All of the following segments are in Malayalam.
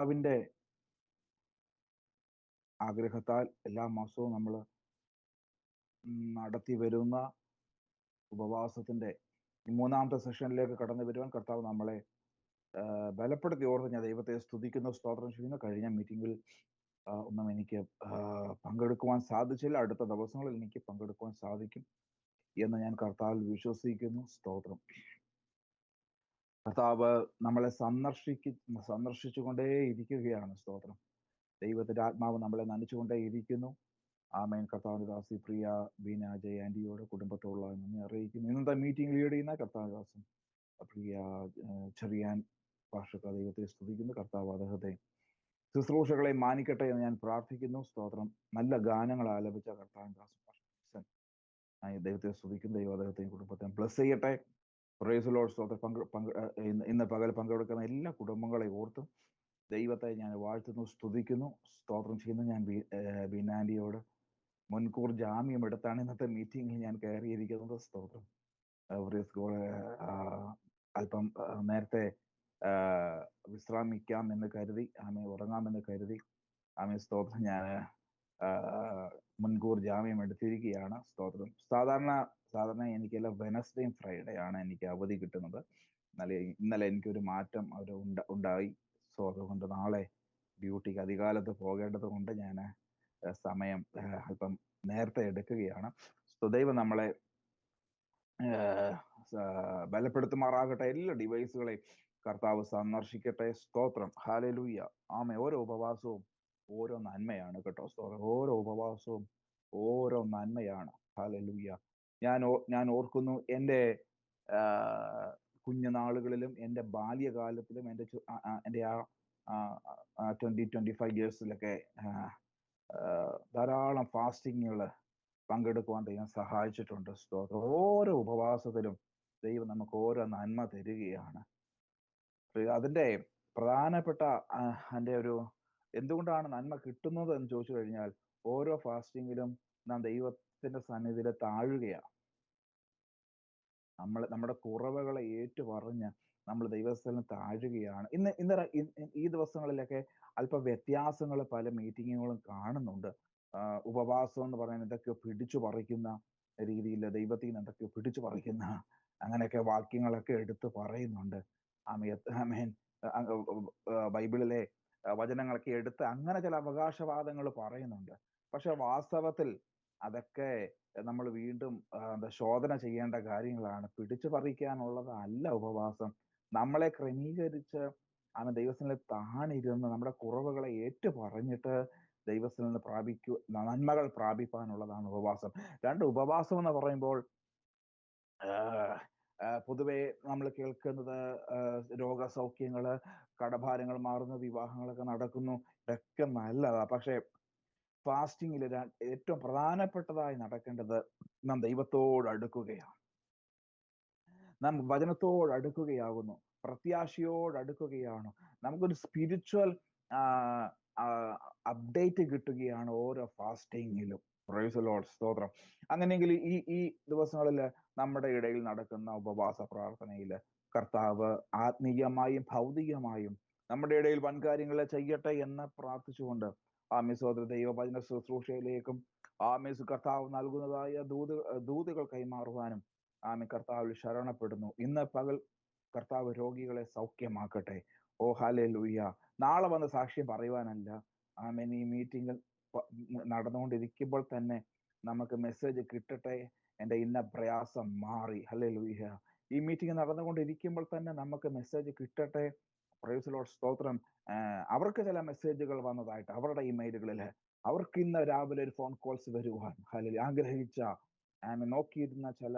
കർത്താവിന്റെ ആഗ്രഹത്താൽ എല്ലാ മാസവും നമ്മൾ നടത്തി വരുന്ന ഉപവാസത്തിന്റെ ഈ മൂന്നാമത്തെ സെഷനിലേക്ക് കടന്നു വരുവാൻ കർത്താവ് നമ്മളെ ബലപ്പെടുത്തി ഓർത്ത് ഞാൻ ദൈവത്തെ സ്തുതിക്കുന്നു, സ്തോത്രം ചെയ്യുന്നു. കഴിഞ്ഞ മീറ്റിംഗിൽ ഒന്നും എനിക്ക് പങ്കെടുക്കുവാൻ സാധിച്ചില്ല. അടുത്ത ദിവസങ്ങളിൽ എനിക്ക് പങ്കെടുക്കുവാൻ സാധിക്കും എന്ന് ഞാൻ കർത്താവിൽ വിശ്വസിക്കുന്നു. സ്തോത്രം. കർത്താവ് നമ്മളെ സന്ദർശിച്ചുകൊണ്ടേ ഇരിക്കുകയാണ്. സ്തോത്രം. ദൈവത്തിന്റെ ആത്മാവ് നമ്മളെ നനച്ചുകൊണ്ടേ ഇരിക്കുന്നു. ആമേൻ. കർത്താവിന്റെ ദാസി പ്രിയ ബീന ജയ ആന്റിയോട് കുടുംബത്തോടുള്ള നന്ദി അറിയിക്കുന്നു. ഇന്നത്തെ മീറ്റിംഗ് ലീഡ് ചെയ്യുന്ന കർത്താവിന്റെ ദാസൻ പ്രിയ ചെറിയാൻ ഭാഷക ദൈവത്തെ സ്തുതിക്കുന്നു. കർത്താവ് അദ്ദേഹത്തെ ശുശ്രൂഷകളെ മാനിക്കട്ടെ എന്ന് ഞാൻ പ്രാർത്ഥിക്കുന്നു. സ്തോത്രം. നല്ല ഗാനങ്ങൾ ആലപിച്ച കർത്താവിന്റെ ദാസൻ ദൈവത്തെ സ്തുതിക്കുന്നു. ദൈവം അദ്ദേഹത്തെയും കുടുംബത്തെയും ബ്ലസ് ചെയ്യട്ടെ. Praise Lord. സ്തോത്രം. ഇന്ന് പകൽ പങ്കെടുക്കുന്ന എല്ലാ കുടുംബങ്ങളെ ഓർത്തും ദൈവത്തെ ഞാൻ വാഴ്ത്തുന്നു, സ്തുതിക്കുന്നു, സ്തോത്രം ചെയ്യുന്നു. ഞാൻ ബീനാൻഡിയോട് മുൻകൂർ ജാമ്യം എടുത്താണ് ഇന്നത്തെ മീറ്റിംഗിൽ ഞാൻ കയറിയിരിക്കുന്നത്. സ്തോത്രം. അല്പം നേരത്തെ വിശ്രമിക്കാം എന്ന് കരുതി, ഉറങ്ങാമെന്ന് കരുതി. സ്തോത്രം. ഞാൻ മുൻകൂർ ജാമ്യം എടുത്തിരിക്കുകയാണ്. സ്തോത്രം. സാധാരണ എനിക്കെല്ലാം വെനസ്ഡേയും ഫ്രൈഡേ ആണ് എനിക്ക് അവധി കിട്ടുന്നത്. ഇന്നലെ എനിക്കൊരു മാറ്റം ഉണ്ടായി. സോ അതുകൊണ്ട് നാളെ ഡ്യൂട്ടിക്ക് അധികാലത്ത് പോകേണ്ടത് കൊണ്ട് ഞാൻ സമയം അല്പം നേരത്തെ എടുക്കുകയാണ്. ദൈവം നമ്മളെ ബലപ്പെടുത്തുമാറാകട്ടെ. എല്ലാ ഡിവൈസുകളെയും കർത്താവ് സന്ദർശിക്കട്ടെ. സ്തോത്രം. ഹല്ലേലൂയ. ആമേ. ഓരോ ഉപവാസവും ഓരോ നന്മയാണ് കേട്ടോ. സ്തോത്രം. ഓരോ ഉപവാസവും ഓരോ നന്മയാണ്. ഹല്ലേലൂയ. ഞാൻ ഓർക്കുന്നു എൻ്റെ കുഞ്ഞുനാളുകളിലും എൻ്റെ ബാല്യകാലത്തിലും എൻ്റെ ആ 20-25 ഇയേഴ്സിലൊക്കെ ധാരാളം ഫാസ്റ്റിങ്ങുകൾ പങ്കെടുക്കുവാൻ ദൈവം സഹായിച്ചിട്ടുണ്ട്. സ്തോത്രം. ഓരോ ഉപവാസത്തിലും ദൈവം നമുക്ക് ഓരോ നന്മ തരികയാണ്. അതിൻ്റെ പ്രധാനപ്പെട്ട എൻ്റെ ഒരു എന്തുകൊണ്ടാണ് നന്മ കിട്ടുന്നത് എന്ന് ചോദിച്ചു കഴിഞ്ഞാൽ, ഓരോ ഫാസ്റ്റിങ്ങിലും നാം ദൈവത്തിന്റെ സന്നിധിയിൽ താഴുകയാണ്. നമ്മുടെ കുറവുകളെ ഏറ്റുപറഞ്ഞ് നമ്മൾ ദൈവസ്ഥലം താഴുകയാണ്. ഈ ദിവസങ്ങളിലൊക്കെ അല്പ വ്യത്യാസങ്ങൾ പല മീറ്റിങ്ങുകളും കാണുന്നുണ്ട്. ഉപവാസം എന്ന് പറയുന്നത് എന്തൊക്കെയോ പിടിച്ചു പറിക്കുന്ന രീതിയിൽ, ദൈവത്തിൽ നിന്ന് എന്തൊക്കെയോ പിടിച്ചു പറിക്കുന്ന അങ്ങനെയൊക്കെ വാക്യങ്ങളൊക്കെ എടുത്ത് പറയുന്നുണ്ട്. ആമേൻ. ബൈബിളിലെ വചനങ്ങളൊക്കെ എടുത്ത് അങ്ങനെ ചില അവകാശവാദങ്ങൾ പറയുന്നുണ്ട്. പക്ഷെ വാസ്തവത്തിൽ അതൊക്കെ നമ്മൾ വീണ്ടും ശോധന ചെയ്യേണ്ട കാര്യങ്ങളാണ്. പിടിച്ചു പറിക്കാനുള്ളതല്ല ഉപവാസം. നമ്മളെ ക്രമീകരിച്ച് ദൈവത്തിൽ താണിരുന്ന് നമ്മുടെ കുറവുകളെ ഏറ്റു പറഞ്ഞിട്ട് ദൈവത്തിൽ നിന്ന് നന്മകൾ പ്രാപിക്കാനുള്ളതാണ് ഉപവാസം. ഉപവാസം എന്ന് പറയുമ്പോൾ പൊതുവെ നമ്മൾ കേൾക്കുന്നത് രോഗസൗഖ്യങ്ങള്, കടഭാരങ്ങൾ മാറുന്നു, വിവാഹങ്ങളൊക്കെ നടക്കുന്നു, ഇതൊക്കെ നല്ലതാ. പക്ഷെ ഫാസ്റ്റിങ്ങിൽ ഏറ്റവും പ്രധാനപ്പെട്ടതായി നടക്കേണ്ടത് നാം ദൈവത്തോട് അടുക്കുകയാണ്. നാം വചനത്തോട് അടുക്കുകയാകുന്നു, പ്രത്യാശയോട് അടുക്കുകയാണ്. നമുക്കൊരു സ്പിരിച്വൽ അപ്ഡേറ്റ് കിട്ടുകയാണ് ഓരോ ഫാസ്റ്റിങ്ങിലും. Price Lord. സ്തോത്രം. അങ്ങനെയെങ്കിൽ ഈ ദിവസങ്ങളിൽ നമ്മുടെ ഇടയിൽ നടക്കുന്ന ഉപവാസ പ്രാർത്ഥനയിൽ കർത്താവ് ആത്മീയമായും ഭൗതികമായും നമ്മുടെ ഇടയിൽ വൻകാര്യങ്ങളെ ചെയ്യട്ടെ എന്ന് പ്രാർത്ഥിച്ചുകൊണ്ട് സഹോദര ദൈവവചന ശുശ്രൂഷയിലേക്കും കർത്താവ് നൽകുന്നതായ ദൂതുകൾ കൈമാറുവാനും കർത്താവിൽ ശരണപ്പെടുന്നു. ഇന്ന് പകൽ കർത്താവ് രോഗികളെ സൗഖ്യമാക്കട്ടെ. ഓ ഹല്ലേലൂയ. നാളെ വന്ന് സാക്ഷ്യം പറയുവാനല്ല. ഈ മീറ്റിംഗ് നടന്നുകൊണ്ടിരിക്കുമ്പോൾ തന്നെ നമുക്ക് മെസ്സേജ് കിട്ടട്ടെ, എൻ്റെ ഇന്ന പ്രയാസം മാറി. ഹല്ലേലൂയ. ഈ മീറ്റിംഗ് നടന്നുകൊണ്ടിരിക്കുമ്പോൾ തന്നെ നമുക്ക് മെസ്സേജ് കിട്ടട്ടെ. Praise Lord. സ്തോത്രം. അവർക്ക് ചില മെസ്സേജുകൾ വന്നതായിട്ട് അവരുടെ ഇമെയിലുകളിൽ അവർക്ക് ഇന്ന് രാവിലെ ഒരു ഫോൺ കോൾസ് വരുവാൻ ആഗ്രഹിച്ച നോക്കിയിരുന്ന ചില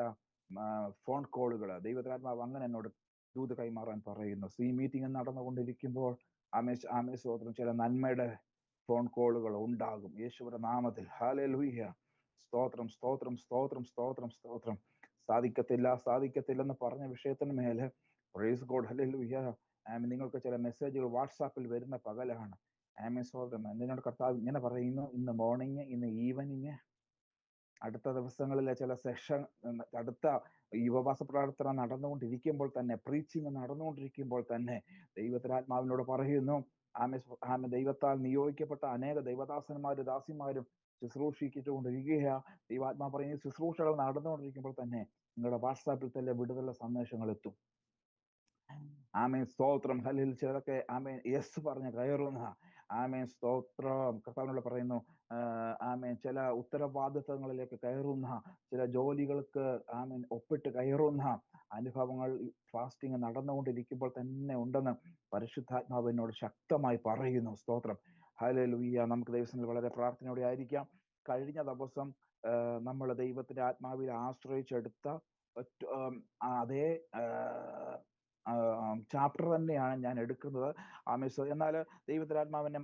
ഫോൺ കോളുകൾ ദൈവത്തിനാത്മാവ് അങ്ങനെ എന്നോട് ദൂത് കൈമാറാൻ പറയുന്നു. ഈ മീറ്റിംഗ് നടന്നുകൊണ്ടിരിക്കുമ്പോൾ സ്തോത്രം, ചില നന്മയുടെ ഫോൺ കോളുകൾ ഉണ്ടാകും യേശുവിന്റെ നാമത്തിൽ. ഹല്ലേലൂയ. സ്തോത്രം, സ്തോത്രം, സ്തോത്രം, സ്തോത്രം, സ്തോത്രം. സാധിക്കത്തില്ലെന്ന് പറഞ്ഞ വിഷയത്തിന് മേലെ പ്രൈസ് ഗോഡ്. ഹല്ലേലൂയ. നിങ്ങൾക്ക് ചില മെസ്സേജുകൾ വാട്സാപ്പിൽ വരുന്ന പകലാണ്. സഹോദരൻ, എന്നോട് കർത്താവ് ഇങ്ങനെ പറയുന്നു, ഇന്ന് മോർണിംഗ്, ഇന്ന് ഈവനിങ്, അടുത്ത ദിവസങ്ങളിലെ ചില സെഷൻ, അടുത്ത ഉപവാസ പ്രാർത്ഥന നടന്നുകൊണ്ടിരിക്കുമ്പോൾ തന്നെ, പ്രീച്ചിങ് നടന്നുകൊണ്ടിരിക്കുമ്പോൾ തന്നെ ദൈവത്തിനാത്മാവിനോട് പറയുന്നു, ആമെ ദൈവത്താൽ നിയോഗിക്കപ്പെട്ട അനേക ദൈവദാസന്മാരും ദാസിമാരും ശുശ്രൂഷിച്ചുകൊണ്ടിരിക്കുക. ദൈവാത്മാ പറയുന്ന ശുശ്രൂഷകൾ നടന്നുകൊണ്ടിരിക്കുമ്പോൾ തന്നെ നിങ്ങളുടെ വാട്സാപ്പിൽ തന്നെ വിടുതലുള്ള സന്ദേശങ്ങൾ എത്തും. ആമേൻ സ്തോത്രം. ഹല്ലേൽ ചിലരൊക്കെ ആമേൻ യെസ് പറഞ്ഞ് കയറുന്ന, ആമേൻ സ്തോത്രം. കർത്താവിനോട് പറയുന്നു, ആമേൻ ചില ഉത്തരവാദിത്തങ്ങളിലേക്ക് കയറുന്ന, ചില ജോലികൾക്ക് ആമേൻ ഒപ്പിട്ട് കയറുന്ന അനുഭവങ്ങൾ ഫാസ്റ്റിംഗ് നടന്നുകൊണ്ടിരിക്കുമ്പോൾ തന്നെ ഉണ്ടെന്ന് പരിശുദ്ധാത്മാവ് എന്നോട് ശക്തമായി പറയുന്നു. സ്തോത്രം. ഹല്ലേലൂയ. നമുക്ക് ദൈവത്തിൽ വളരെ പ്രാർത്ഥനയോടെ ആയിരിക്കാം. കഴിഞ്ഞ ദിവസം നമ്മൾ ദൈവത്തിന്റെ ആത്മാവിൽ ആശ്രയിച്ചെടുത്ത അതേ ചാപ്റ്റർ തന്നെയാണ് ഞാൻ എടുക്കുന്നത്. എന്നാൽ ദൈവത്തിന്റെ ആത്മാവിനെ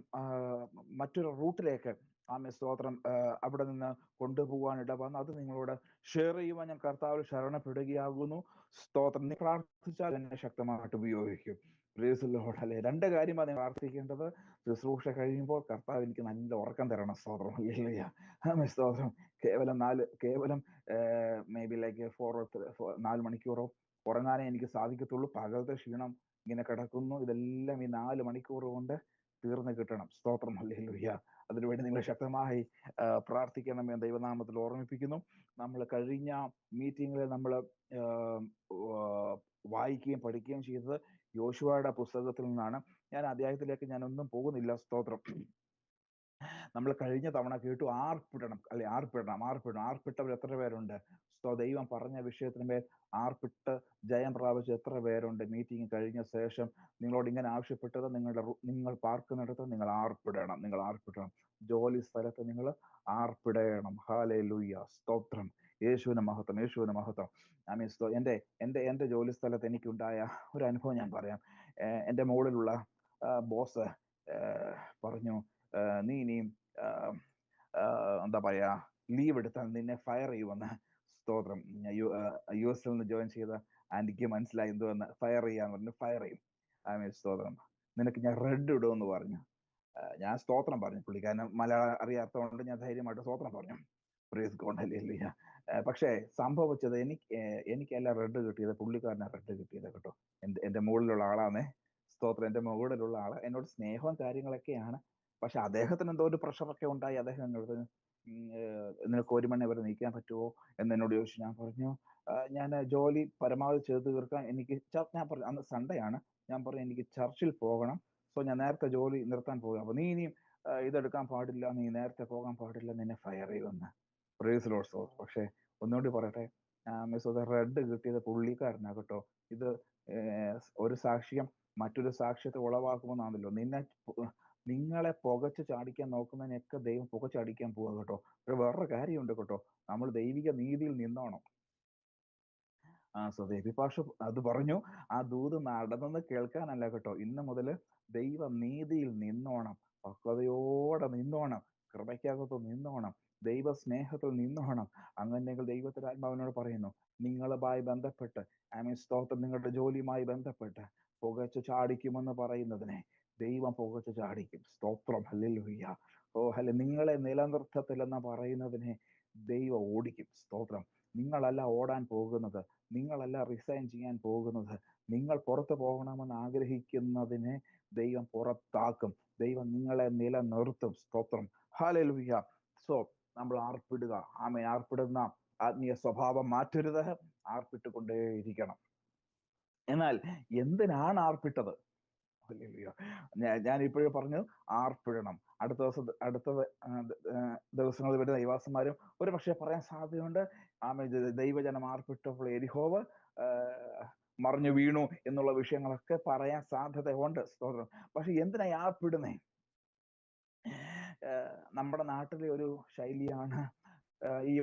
മറ്റൊരു റൂട്ടിലേക്ക് സ്തോത്രം അവിടെ നിന്ന് കൊണ്ടുപോകാൻ ഇടവന്ന് അത് നിങ്ങളോട് ഷെയർ ചെയ്യുവാൻ ഞാൻ കർത്താവിൽ ശരണപ്പെടുകയാകുന്നു. സ്തോത്രം. നീ പ്രാർത്ഥിച്ചാൽ എന്നെ ശക്തമായിട്ട് ഉപയോഗിക്കും. അല്ലെ, രണ്ട് കാര്യമാണ് ഞാൻ പ്രാർത്ഥിക്കേണ്ടത്. ശുശ്രൂഷ കഴിയുമ്പോൾ കർത്താവ് എനിക്ക് നല്ല ഉറക്കം തരണം. സ്തോത്രം. സ്തോത്രം. കേവലം മേ ബി ലൈക്ക് 4 മണിക്കൂറോ ഉറങ്ങാനേ എനിക്ക് സാധിക്കത്തുള്ളൂ. പകലത്തെ ക്ഷീണം ഇങ്ങനെ കിടക്കുന്നു. ഇതെല്ലാം ഈ 4 മണിക്കൂർ കൊണ്ട് തീർന്നു കിട്ടണം. സ്തോത്രം. ഹല്ലേലൂയ. അതിനുവേണ്ടി നിങ്ങൾ ശക്തമായി പ്രാർത്ഥിക്കണമെന്ന് ദൈവനാമത്തിൽ ഓർമ്മിപ്പിക്കുന്നു. നമ്മൾ കഴിഞ്ഞ മീറ്റിങ്ങിൽ നമ്മൾ വായിക്കുകയും പഠിക്കുകയും ചെയ്തത് യോശുവയുടെ പുസ്തകത്തിൽ നിന്നാണ്. ഞാൻ അധ്യായത്തിലേക്ക് ഞാനൊന്നും പോകുന്നില്ല. സ്തോത്രം. നമ്മൾ കഴിഞ്ഞ തവണ കേട്ടു ആർപ്പിടണം, അല്ലെ? ആർപ്പിട്ടവർ എത്ര പേരുണ്ട്? ദൈവം പറഞ്ഞ വിഷയത്തിന്മേൽ ആർപ്പിട്ട് ജയം പ്രാപിച്ച എത്ര പേരുണ്ട്? മീറ്റിംഗ് കഴിഞ്ഞ ശേഷം നിങ്ങളോട് ഇങ്ങനെ ആവശ്യപ്പെട്ടത്, നിങ്ങൾ പാർക്കുന്നിടത്ത് നിങ്ങൾ ആർപ്പിടണം. ജോലി സ്ഥലത്ത് നിങ്ങൾ ആർപ്പിടണം. ഹല്ലേലൂയ. സ്തോത്രം. യേശുവിന് മഹത്വം. എന്റെ ജോലി സ്ഥലത്ത് എനിക്കുണ്ടായ ഒരു അനുഭവം ഞാൻ പറയാം. എൻ്റെ മുകളിലുള്ള ബോസ് പറഞ്ഞു, നീ ഇനിയും എന്താ പറയാ, ലീവ് എടുത്താൽ നിന്നെ ഫയർ ചെയ്യുമെന്ന്. സ്തോത്രം. US നിന്ന് ജോയിൻ ചെയ്ത ആന്റിക്ക് മനസ്സിലായി എന്തുവെന്ന്. ഫയർ ചെയ്യാന്ന് പറഞ്ഞു. ഫയർ ചെയ്യും. സ്തോത്രം. നിനക്ക് ഞാൻ റെഡ് ഇടുമെന്ന് പറഞ്ഞു. ഞാൻ സ്തോത്രം പറഞ്ഞു. പുള്ളിക്കാരന് മലയാളം അറിയാത്തതുകൊണ്ട് ഞാൻ ധൈര്യമായിട്ട് സ്തോത്രം പറഞ്ഞു. Praise God. ഹല്ലേലൂയ. പക്ഷേ സംഭവിച്ചത് എനിക്കല്ല റെഡ് കിട്ടിയത്, പുള്ളിക്കാരനാണ് റെഡ് കിട്ടിയത് കേട്ടോ. എൻ്റെ മുകളിലുള്ള ആളാണേ. സ്തോത്രം. എൻ്റെ മുകളിലുള്ള ആള് എന്നോട് സ്നേഹവും കാര്യങ്ങളൊക്കെയാണ്. പക്ഷെ അദ്ദേഹത്തിന് എന്തോ ഒരു പ്രഷറൊക്കെ ഉണ്ടായി. അദ്ദേഹം എന്നോട് നിനക്ക് 1 മണി വരെ നീക്കാൻ പറ്റുമോ എന്ന് എന്നോട് ചോദിച്ചു. ഞാൻ പറഞ്ഞു, ഞാൻ ജോലി പരമാവധി ചെയ്ത് തീർക്കാൻ ഞാൻ പറഞ്ഞു, അന്ന് സൺഡേ ആണ്. ഞാൻ പറഞ്ഞു എനിക്ക് ചർച്ചിൽ പോകണം. സോ ഞാൻ നേരത്തെ ജോലി നിർത്താൻ പോകുക. അപ്പൊ നീ ഇനിയും ഇതെടുക്കാൻ പാടില്ല, നീ നേരത്തെ പോകാൻ പാടില്ല, നിന്നെ ഫയർ ചെയ്യുമെന്ന്. Praise Lord. സോ പക്ഷെ ഒന്നുകൂടി പറയട്ടെ, റെഡ് കിട്ടിയത് പുള്ളിക്കാരനാ കേട്ടോ. ഇത് ഒരു സാക്ഷ്യം മറ്റൊരു സാക്ഷ്യത്തെ ഉളവാക്കുമെന്നാണല്ലോ. നിങ്ങളെ പുകച്ച് ചാടിക്കാൻ നോക്കുന്നതിനൊക്കെ ദൈവം പുകച്ചടിക്കാൻ പോവുക കേട്ടോ. വേറൊരു കാര്യമുണ്ട് കേട്ടോ, നമ്മൾ ദൈവിക നീതിയിൽ നിന്നോണം. ദേവിപാഷ അത് പറഞ്ഞു. ആ ദൂത് നടന്നെന്ന് കേൾക്കാനല്ല കേട്ടോ. ഇന്ന് മുതൽ ദൈവ നീതിയിൽ നിന്നോണം, പക്വതയോടെ നിന്നോണം, കൃപയ്ക്കകത്ത് നിന്നോണം, ദൈവ സ്നേഹത്തിൽ നിന്നോണം. അങ്ങനെയെങ്കിൽ ദൈവത്തിന്റെ ആത്മാവിനോട് പറയുന്നു, നിങ്ങളുമായി ബന്ധപ്പെട്ട് സ്തോത്രം, നിങ്ങളുടെ ജോലിയുമായി ബന്ധപ്പെട്ട് പുകച്ചു ചാടിക്കുമെന്ന് പറയുന്നതിനെ ദൈവം പുകച്ചു ചാടിക്കും. സ്തോത്രം. ഹല്ലേലൂയ. നിങ്ങളെ നിലനിർത്തത്തില്ലെന്ന് പറയുന്നതിനെ ദൈവം ഓടിക്കും. സ്തോത്രം. നിങ്ങളല്ല ഓടാൻ പോകുന്നത്, നിങ്ങളല്ല റിസൈൻ ചെയ്യാൻ പോകുന്നത്. നിങ്ങൾ പുറത്തു പോകണമെന്ന് ആഗ്രഹിക്കുന്നതിനെ ദൈവം പുറത്താക്കും. ദൈവം നിങ്ങളെ നിലനിർത്തും. സ്തോത്രം. ഹല്ലേലൂയ. സോ നമ്മൾ ആർപ്പിടുക. ആർപ്പിടുന്ന ആത്മീയ സ്വഭാവം മാറ്റരുത്. ആർപ്പിട്ടുകൊണ്ടേയിരിക്കണം. എന്നാൽ എന്തിനാണ് ആർപ്പിട്ടത്? ഞാൻ ഇപ്പോഴും പറഞ്ഞു, ആർപ്പിടണം. അടുത്ത ദിവസങ്ങളിൽ വരുന്ന ദൈവാസന്മാരും ഒരു പക്ഷെ പറയാൻ സാധ്യതയുണ്ട്, ദൈവജനം ആർപ്പിട്ടപ്പോൾ എരിഹോവ് മറിഞ്ഞു വീണു എന്നുള്ള വിഷയങ്ങളൊക്കെ പറയാൻ സാധ്യതയുണ്ട്. സ്തോത്രം. പക്ഷെ എന്തിനായി ആർപ്പിടുന്നേ? നമ്മുടെ നാട്ടിലെ ഒരു ശൈലിയാണ്, ഈ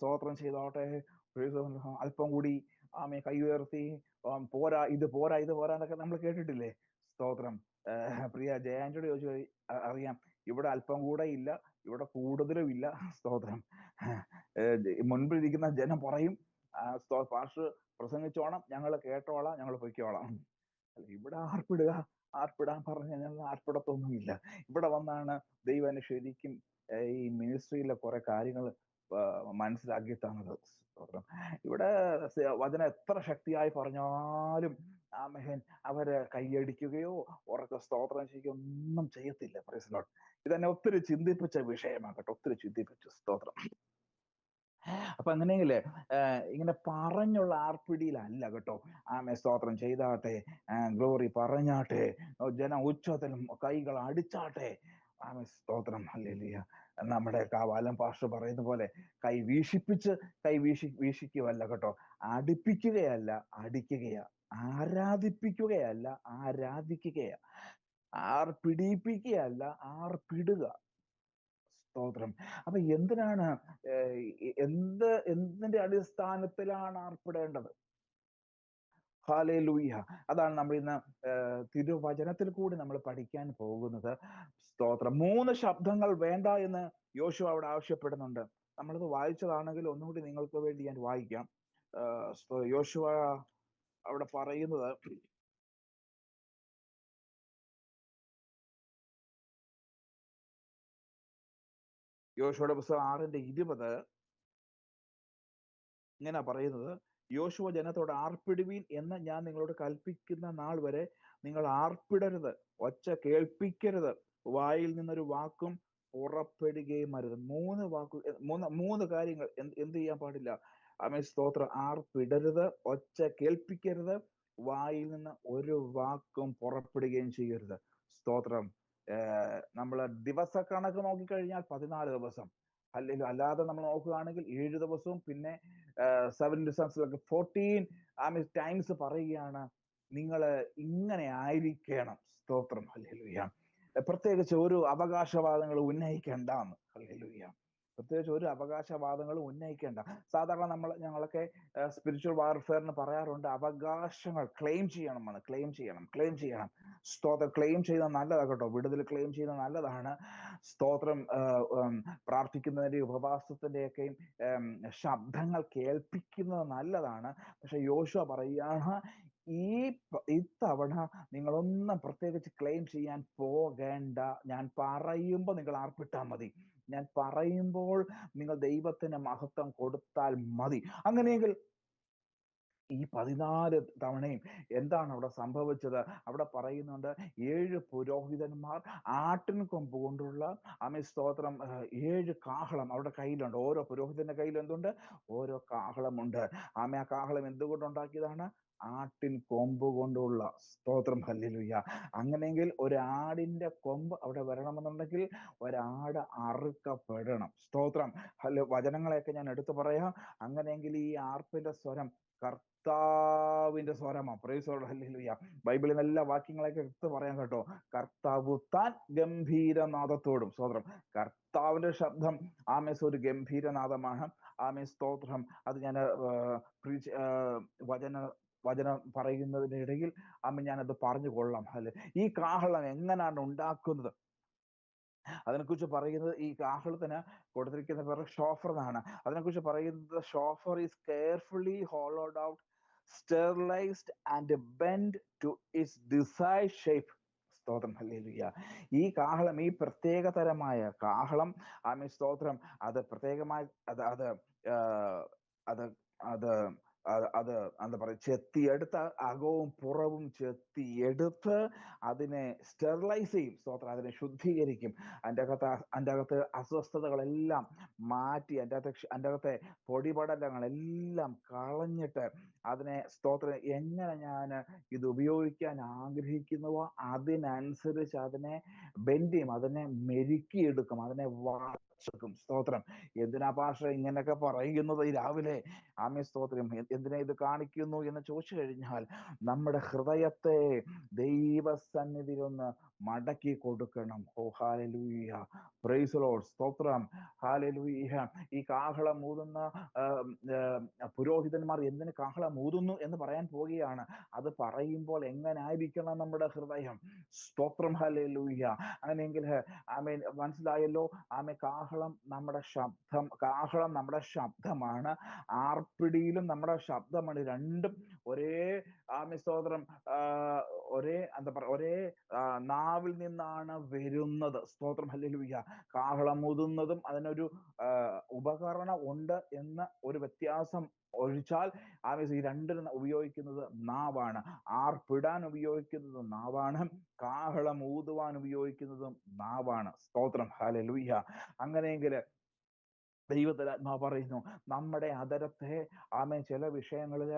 സ്തോത്രം ചെയ്തോട്ടെ, അല്പം കൂടി കൈ ഉയർത്തി, പോരാ ഇത് പോരാ എന്നൊക്കെ നമ്മൾ കേട്ടിട്ടില്ലേ? സ്തോത്രം. പ്രിയ ജയാന്റിയോട് ചോദിച്ചു അറിയാം, ഇവിടെ അല്പം കൂടെ ഇല്ല, ഇവിടെ കൂടുതലും ഇല്ല. സ്തോത്രം. മുൻപിലിരിക്കുന്ന ജനം പറയും, പാസ്റ്റർ പ്രസംഗിച്ചോണം, ഞങ്ങൾ കേട്ടോളാം, ഞങ്ങൾ പൊയ്ക്കോളാം. ഇവിടെ ആർപ്പിടാൻ പറഞ്ഞു കഴിഞ്ഞാൽ ആർപ്പിടത്തൊന്നുമില്ല. ഇവിടെ വന്നാണ് ദൈവം ശരിക്കും ഈ മിനിസ്ട്രിയിലെ കുറെ കാര്യങ്ങൾ മനസ്സിലാക്കി തന്നത്. ഇവിടെ വചനം എത്ര ശക്തിയായി പറഞ്ഞാലും ആമേൻ അവര് കൈയടിക്കുകയോ ഉറക്കെ സ്തോത്രം ചെയ്യുകയോ ഒന്നും ചെയ്യത്തില്ല. Price the Lord. ഇതെന്നെ ഒത്തിരി ചിന്തിപ്പിച്ച വിഷയമാകട്ടെ, ഒത്തിരി ചിന്തിപ്പിച്ചു. സ്തോത്രം. അപ്പൊ അങ്ങനെയെങ്കിലേ ഇങ്ങനെ പറഞ്ഞുള്ള ആർപ്പിടിയിലല്ല കേട്ടോ. സ്തോത്രം ചെയ്താട്ടെ, ഗ്ലോറി പറഞ്ഞാട്ടെ, ജനം ഉച്ചത്തിലും കൈകൾ അടിച്ചാട്ടെ. സ്തോത്രം. ഹല്ലേലൂയ. നമ്മുടെ കാവാലം പാസ്റ്റർ പറയുന്ന പോലെ കൈ വീശിക്കുകയല്ല കേട്ടോ, അടുപ്പിക്കുകയല്ല, അടിക്കുകയാ. ആരാധിപ്പിക്കുകയല്ല, ആരാധിക്കുകയാ. ആർപ്പിടിപ്പിക്കുകയല്ല, ആർപ്പിടുക. സ്തോത്രം. അപ്പൊ എന്തിനാണ് എന്തിന്റെ അടിസ്ഥാനത്തിലാണ് ആർപ്പിടേണ്ടത്? ഹല്ലേലൂയ. അതാണ് നമ്മൾ ഇന്ന് തിരുവചനത്തിൽ കൂടി നമ്മൾ പഠിക്കാൻ പോകുന്നത്. സ്തോത്രം. 3 ശബ്ദങ്ങൾ വേണ്ട എന്ന് യോശുവ അവിടെ ആവശ്യപ്പെടുന്നുണ്ട്. നമ്മളത് വായിച്ചതാണെങ്കിൽ ഒന്നുകൂടി നിങ്ങൾക്ക് വേണ്ടി ഞാൻ വായിക്കാം. യോശുവ അവിടെ പറയുന്നത്, യോശുവയുടെ പുസ്തകം 6:20 ഇങ്ങനെ പറയുന്നത്, യോശുവ ജനത്തോട് ആർപ്പിടുവീൻ എന്ന് ഞാൻ നിങ്ങളോട് കൽപ്പിക്കുന്ന നാൾ വരെ നിങ്ങൾ ആർപ്പിടരുത്, ഒച്ച കേൾപ്പിക്കരുത്, വായിൽ നിന്നൊരു വാക്കും പുറപ്പെടുകയും അരുത്. 3 കാര്യങ്ങൾ എന്ത് ചെയ്യാൻ പാടില്ല? സ്തോത്രം. ആർപ്പിടരുത്, ഒച്ച കേൾപ്പിക്കരുത്, വായിൽ നിന്ന് ഒരു വാക്കും പുറപ്പെടുകയും ചെയ്യരുത്. സ്തോത്രം. നമ്മള് ദിവസക്കണക്ക് നോക്കിക്കഴിഞ്ഞാൽ 14 ദിവസം, അല്ലെങ്കിൽ അല്ലാതെ നമ്മൾ നോക്കുകയാണെങ്കിൽ 7 ദിവസവും പിന്നെ 7 ഡിസ്റ്റൻസിലൊക്കെ 14 ടൈംസ് പറയുകയാണ് നിങ്ങൾ ഇങ്ങനെ ആയിരിക്കണം. സ്തോത്രം. ഹല്ലേലൂയ. പ്രത്യേകിച്ച് ഒരു അവകാശവാദങ്ങൾ ഉന്നയിക്കേണ്ടാന്ന്. ഹല്ലേലൂയ. പ്രത്യേകിച്ച് ഒരു അവകാശവാദങ്ങളും ഉന്നയിക്കേണ്ട. സാധാരണ ഞങ്ങളൊക്കെ സ്പിരിച്വൽ വാർഫെയറിന് പറയാറുണ്ട്, അവകാശങ്ങൾ ക്ലെയിം ചെയ്യണം. സ്തോത്രം. ക്ലെയിം ചെയ്യുന്നത് നല്ലതാണ് കേട്ടോ. വിടുതൽ ക്ലെയിം ചെയ്യുന്നത് നല്ലതാണ്. സ്തോത്രം. പ്രാർത്ഥിക്കുന്നതിന്റെ ഉപവാസത്തിന്റെയൊക്കെയും ശബ്ദങ്ങൾ കേൾപ്പിക്കുന്നത് നല്ലതാണ്. പക്ഷെ യോശുവ പറയുകയാണ്, ഇത്തവണ നിങ്ങളൊന്നും പ്രത്യേകിച്ച് ക്ലെയിം ചെയ്യാൻ പോകേണ്ട. ഞാൻ പറയുമ്പോൾ നിങ്ങൾ ആർപ്പിട്ടാൽ മതി. ഞാൻ പറയുമ്പോൾ നിങ്ങൾ ദൈവത്തിന് മഹത്വം കൊടുത്താൽ മതി. അങ്ങനെയെങ്കിൽ ഈ 14 തവണയും എന്താണ് അവിടെ സംഭവിച്ചത്? അവിടെ പറയുന്നുണ്ട്, 7 പുരോഹിതന്മാർ ആട്ടിൻ കൊമ്പ് കൊണ്ടുള്ള സ്തോത്രം 7 കാഹളം അവരുടെ കയ്യിലുണ്ട്. ഓരോ പുരോഹിതന്റെ കയ്യിൽ എന്തുണ്ട്? ഓരോ കാഹളമുണ്ട്. ആ കാഹളം എന്തുകൊണ്ടുണ്ടാക്കിയതാണ്? ആട്ടിൻ കൊമ്പ് കൊണ്ടുള്ള. സ്തോത്രം. ഹല്ലേലൂയ. അങ്ങനെയെങ്കിൽ ഒരാടിന്റെ കൊമ്പ് അവിടെ വരണമെന്നുണ്ടെങ്കിൽ ഒരാട് അറുക്കപ്പെടണം. സ്തോത്രം. വചനങ്ങളെയൊക്കെ ഞാൻ എടുത്തു പറയാം. അങ്ങനെയെങ്കിൽ ഈ ആർപ്പിന്റെ സ്വരം കർത്താവിന്റെ സ്വരമാണ്. Praise the Lord. ഹല്ലേലൂയ. ബൈബിളിൽ എല്ലാ വാക്യങ്ങളൊക്കെ എടുത്ത് പറയാം കേട്ടോ. കർത്താവ് താൻ ഗംഭീരനാദത്തോടും. സ്തോത്രം. കർത്താവിന്റെ ശബ്ദം ഒരു ഗംഭീരനാദമാണ്. സ്തോത്രം. അത് ഞാൻ വചനം പറയുന്നതിനിടയിൽ ഞാനത് പറഞ്ഞു കൊള്ളാം. അല്ലെ, ഈ കാഹളം എങ്ങനെയാണ് ഉണ്ടാക്കുന്നത്? അതിനെക്കുറിച്ച് പറയുന്നത്, ഈ കാഹളത്തിന് കൊടുത്തിരിക്കുന്ന പേര് ഷോഫർ എന്നാണ്. അതിനെക്കുറിച്ച് പറയുന്നത്, shofar is carefully hollowed out, sterilised and bend to its desired shape. സ്തോത്രം. ഹല്ലേലൂയ. ഈ കാഹളം, ഈ പ്രത്യേകതരമായ കാഹളം, സ്തോത്രം, അത് പ്രത്യേകമായി അത് എന്താ പറയുക, ചെത്തിയെടുത്ത് അകവും പുറവും ചെത്തിയെടുത്ത് അതിനെ സ്റ്റെറിലൈസ് ചെയ്യും. സ്തോത്രം. അതിനെ ശുദ്ധീകരിക്കും. അതിൻ്റെ അകത്ത് അസ്വസ്ഥതകളെല്ലാം മാറ്റി, അതിൻ്റെ അകത്തെ പൊടിപടലങ്ങളെല്ലാം കളഞ്ഞിട്ട് അതിനെ, സ്തോത്രം, എങ്ങനെ ഞാൻ ഇത് ഉപയോഗിക്കാൻ ആഗ്രഹിക്കുന്നുവോ അതിനനുസരിച്ച് അതിനെ ബെൻഡ് ചെയ്യും, അതിനെ മെരുക്കിയെടുക്കും, അതിനെ വാർച്ചെടുക്കും. സ്തോത്രം. എന്തിനാ പാസ്റ്റർ ഇങ്ങനെയൊക്കെ പറയുന്നത് ഈ രാവിലെ? സ്തോത്രം. എന്തിനാ ഇത് കാണിക്കുന്നു എന്ന് ചോദിച്ചു കഴിഞ്ഞാൽ, നമ്മുടെ ഹൃദയത്തെ ദൈവസന്നിധിയിൽ ഒന്ന് മടക്കി കൊടുക്കണം. ഓ ഹല്ലേലൂയ. Price the Lord. സ്തോത്രം. ഹല്ലേലൂയ. ഈ കാഹളം ഊതുന്ന പുരോഹിതന്മാർ എന്തിന് കാഹളം ഊതുന്നു എന്ന് പറയാൻ പോവുകയാണ്. അത് പറയുമ്പോൾ എങ്ങനെ ആയിരിക്കണം നമ്മുടെ ഹൃദയം? സ്തോത്രം. ഹല്ലേലൂയ. അങ്ങനെയെങ്കിൽ മനസ്സിലായല്ലോ. കാഹളം നമ്മുടെ ശബ്ദമാണ്, ആർപ്പിടിയിലും നമ്മുടെ ശബ്ദമാണ്. രണ്ടും ഒരേ സ്തോത്രം ഒരേ എന്താ പറയുക, ഒരേ നാവിൽ നിന്നാണ് വരുന്നത്. സ്തോത്രം, ഹല്ലേലൂയ. കാഹളം ഊതുന്നതും അതിനൊരു ഉപകരണം ഉണ്ട് എന്ന ഒരു വ്യത്യാസം ഒഴിച്ചാൽ ഈ രണ്ടിനും ഉപയോഗിക്കുന്നത് നാവാണ്. ആർപ്പിടാൻ ഉപയോഗിക്കുന്നത് നാവാണ്, കാഹളം ഊതുവാൻ ഉപയോഗിക്കുന്നതും നാവാണ്. സ്തോത്രം, ഹല്ലേലൂയ. അങ്ങനെയെങ്കിൽ ദൈവത്തിന്റെ ആത്മാവ് പറയുന്നു, നമ്മുടെ അധരത്തെ ചില വിഷയങ്ങളിൽ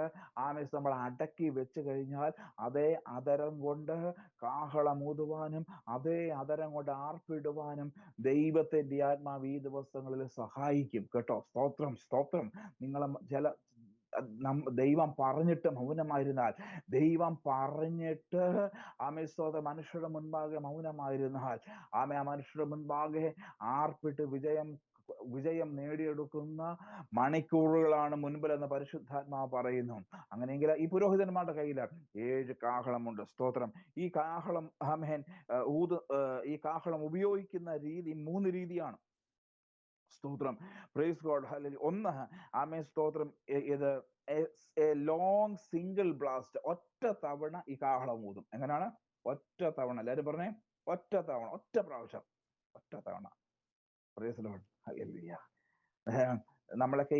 നമ്മൾ അടക്കി വെച്ച് കഴിഞ്ഞാൽ അതേ അധരം കൊണ്ട് കാഹളം ഊതുവാനും അതേ അധരം കൊണ്ട് ആർപ്പിടുവാനും ദൈവത്തിന്റെ ആത്മാവ് ഈ ദിവസങ്ങളിൽ സഹായിക്കും കേട്ടോ. സ്തോത്രം, സ്തോത്രം. നിങ്ങൾ ദൈവം പറഞ്ഞിട്ട് മൗനമായിരുന്നാൽ, ദൈവം പറഞ്ഞിട്ട് മനുഷ്യരുടെ മുൻപാകെ മൗനമായിരുന്നാൽ, ആ മനുഷ്യരുടെ മുൻപാകെ ആർപ്പിട്ട് വിജയം നേടിയെടുക്കുന്ന മണിക്കൂറുകളാണ് മുൻപിലെന്ന് പരിശുദ്ധാത്മാവ് പറയുന്നു. അങ്ങനെയെങ്കിൽ ഈ പുരോഹിതന്മാരുടെ കയ്യിൽ 7 കാഹളമുണ്ട്. സ്തോത്രം. ഈ കാഹളം ഈ കാഹളം ഉപയോഗിക്കുന്ന രീതി 3 രീതിയാണ്. സ്തോത്രം, പ്രൈസ് ഗോഡ്, ഹല്ലേലൂയ. ഒന്ന്, സ്തോത്രം, ഇത് ലോങ് സിംഗിൾ ബ്ലാസ്റ്റ്, ഒറ്റ തവണ ഈ കാഹളം ഊതും. എങ്ങനെയാണ്? ഒറ്റ തവണ. എല്ലാവരും പറഞ്ഞേ, ഒറ്റ തവണ, ഒറ്റ പ്രാവശ്യം, ഒറ്റ തവണ. Praise Lord, hallelujah. നമ്മളൊക്കെ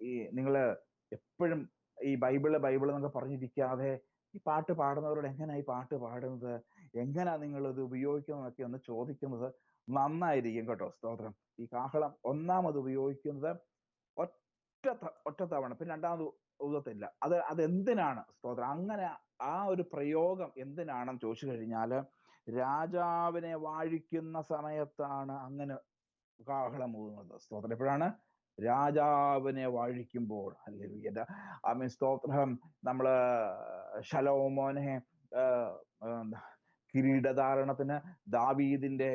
ഈ നിങ്ങള് എപ്പോഴും ഈ ബൈബിള് എന്നൊക്കെ പറഞ്ഞിരിക്കാതെ ഈ പാട്ട് പാടുന്നവരോട് എങ്ങനെയാ ഈ പാട്ട് പാടുന്നത്, എങ്ങനെയാ നിങ്ങൾ ഇത് ഉപയോഗിക്കുന്നതൊക്കെ ഒന്ന് ചോദിക്കുന്നത് നന്നായിരിക്കും കേട്ടോ. സ്തോത്രം. ഈ കാഹളം ഒന്നാമത് ഉപയോഗിക്കുന്നത് ഒറ്റ തവണ, പിന്നെ രണ്ടാമത് ഊതത്തില്ല. അതെന്തിനാണ്? സ്തോത്രം. അങ്ങനെ ആ ഒരു പ്രയോഗം എന്തിനാണെന്ന് ചോദിച്ചു കഴിഞ്ഞാല്, രാജാവിനെ വാഴിക്കുന്ന സമയത്താണ് അങ്ങനെ കാഹളം ഊതുന്നത്. സ്തോത്രം. എപ്പോഴാണ്? രാജാവിനെ വാഴിക്കുമ്പോൾ. ഹല്ലേലൂയ. സ്തോത്രം. നമ്മള് ശലോമോനെ കിരീടധാരണത്തിന്, ദാവീദിന്റെ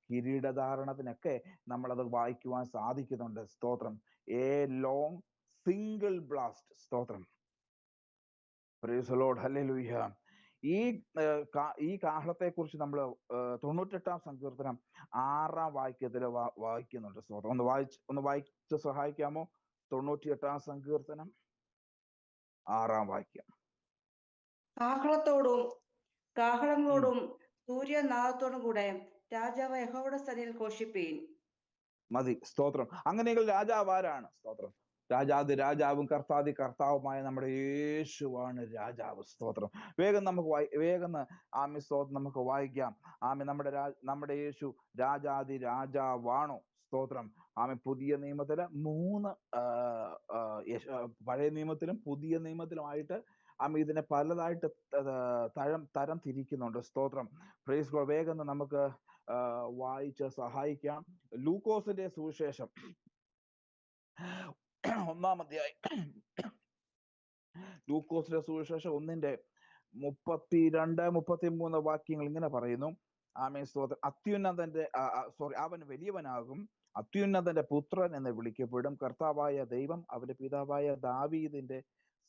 കിരീടധാരണത്തിനൊക്കെ നമ്മളത് വായിക്കുവാൻ സാധിക്കുന്നുണ്ട്. സ്തോത്രം. A long single blast. സ്തോത്രം. Praise the Lord, hallelujah. ഈ കാഹളത്തെ കുറിച്ച് നമ്മൾ 98-ാം സങ്കീർത്തനം 6-ാം വാക്യത്തിൽ വായിക്കുന്നുണ്ട്. സ്തോത്രം. ഒന്ന് വായിച്ച് സഹായിക്കാമോ? 98-ാം സങ്കീർത്തനം 6-ാം വാക്യം. കാഹളങ്ങളോടും സൂര്യനാദത്തോടും കൂടെ രാജാവ് യഹോവയുടെ സന്നിധിയിൽ ഘോഷിപ്പീൻ. മതി. സ്തോത്രം. അങ്ങനെയെങ്കിൽ രാജാവ് ആരാണ്? സ്തോത്രം. രാജാവും കർത്താവുമായ നമ്മുടെ യേശുവാണ് രാജാവ്. സ്തോത്രം. വേഗം നമുക്ക് വായിക്കാം. നമ്മുടെ യേശു രാജാവാണോ? സ്തോത്രം. പുതിയ നിയമത്തില് 3 പഴയ നിയമത്തിലും പുതിയ നിയമത്തിലുമായിട്ട് ഇതിനെ പലതായിട്ട് തരം തിരിക്കുന്നുണ്ട്. സ്തോത്രം. Praise God. വേഗം നമുക്ക് വായിച്ച് സഹായിക്കാം. ലൂക്കോസിന്റെ സുവിശേഷം 1-ാം അധ്യായം. ലൂക്കോസിന്റെ സുവിശേഷം 1-ന്റെ 32-33 വാക്യങ്ങൾ ഇങ്ങനെ പറയുന്നു. സ്തോത്രം. അവൻ വലിയവനാകും, അത്യുന്നതന്റെ പുത്രൻ എന്ന് വിളിക്കപ്പെടും. കർത്താവായ ദൈവം അവന്റെ പിതാവായ ദാവീദിന്റെ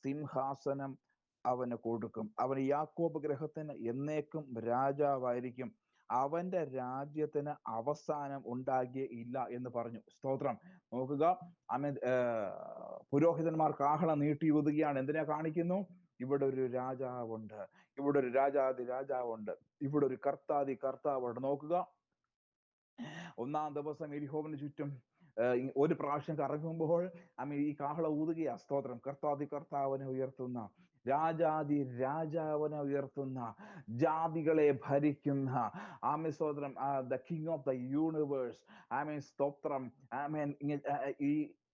സിംഹാസനം അവന് കൊടുക്കും. അവന് യാക്കോബ് ഗൃഹത്തിന് എന്നേക്കും രാജാവായിരിക്കും. അവന്റെ രാജ്യത്തിന് അവസാനം ഉണ്ടാകുകയില്ല എന്ന് പറഞ്ഞു. സ്തോത്രം. നോക്കുക. പുരോഹിതന്മാർ കാഹളം നീട്ടി ഊതുകയാണ്. എന്തിനെ കാണിക്കുന്നു? ഇവിടെ ഒരു രാജാവുണ്ട്, ഇവിടെ ഒരു രാജാവുണ്ട്, ഇവിടെ ഒരു കർത്താവുണ്ട്. നോക്കുക. 1-ാം ദിവസം യെരിഹോവിന് ചുറ്റും ഒരു പ്രാവശ്യം കറങ്ങുമ്പോൾ ഈ കാഹളം ഊതുകയാ. സ്തോത്രം. കർത്താവിനെ ഉയർത്തുന്ന, രാജാവിനെ ഉയർത്തുന്ന, ജാതികളെ ഭരിക്കുന്ന സ്തോത്രം, the king of the universe. സ്തോത്രം.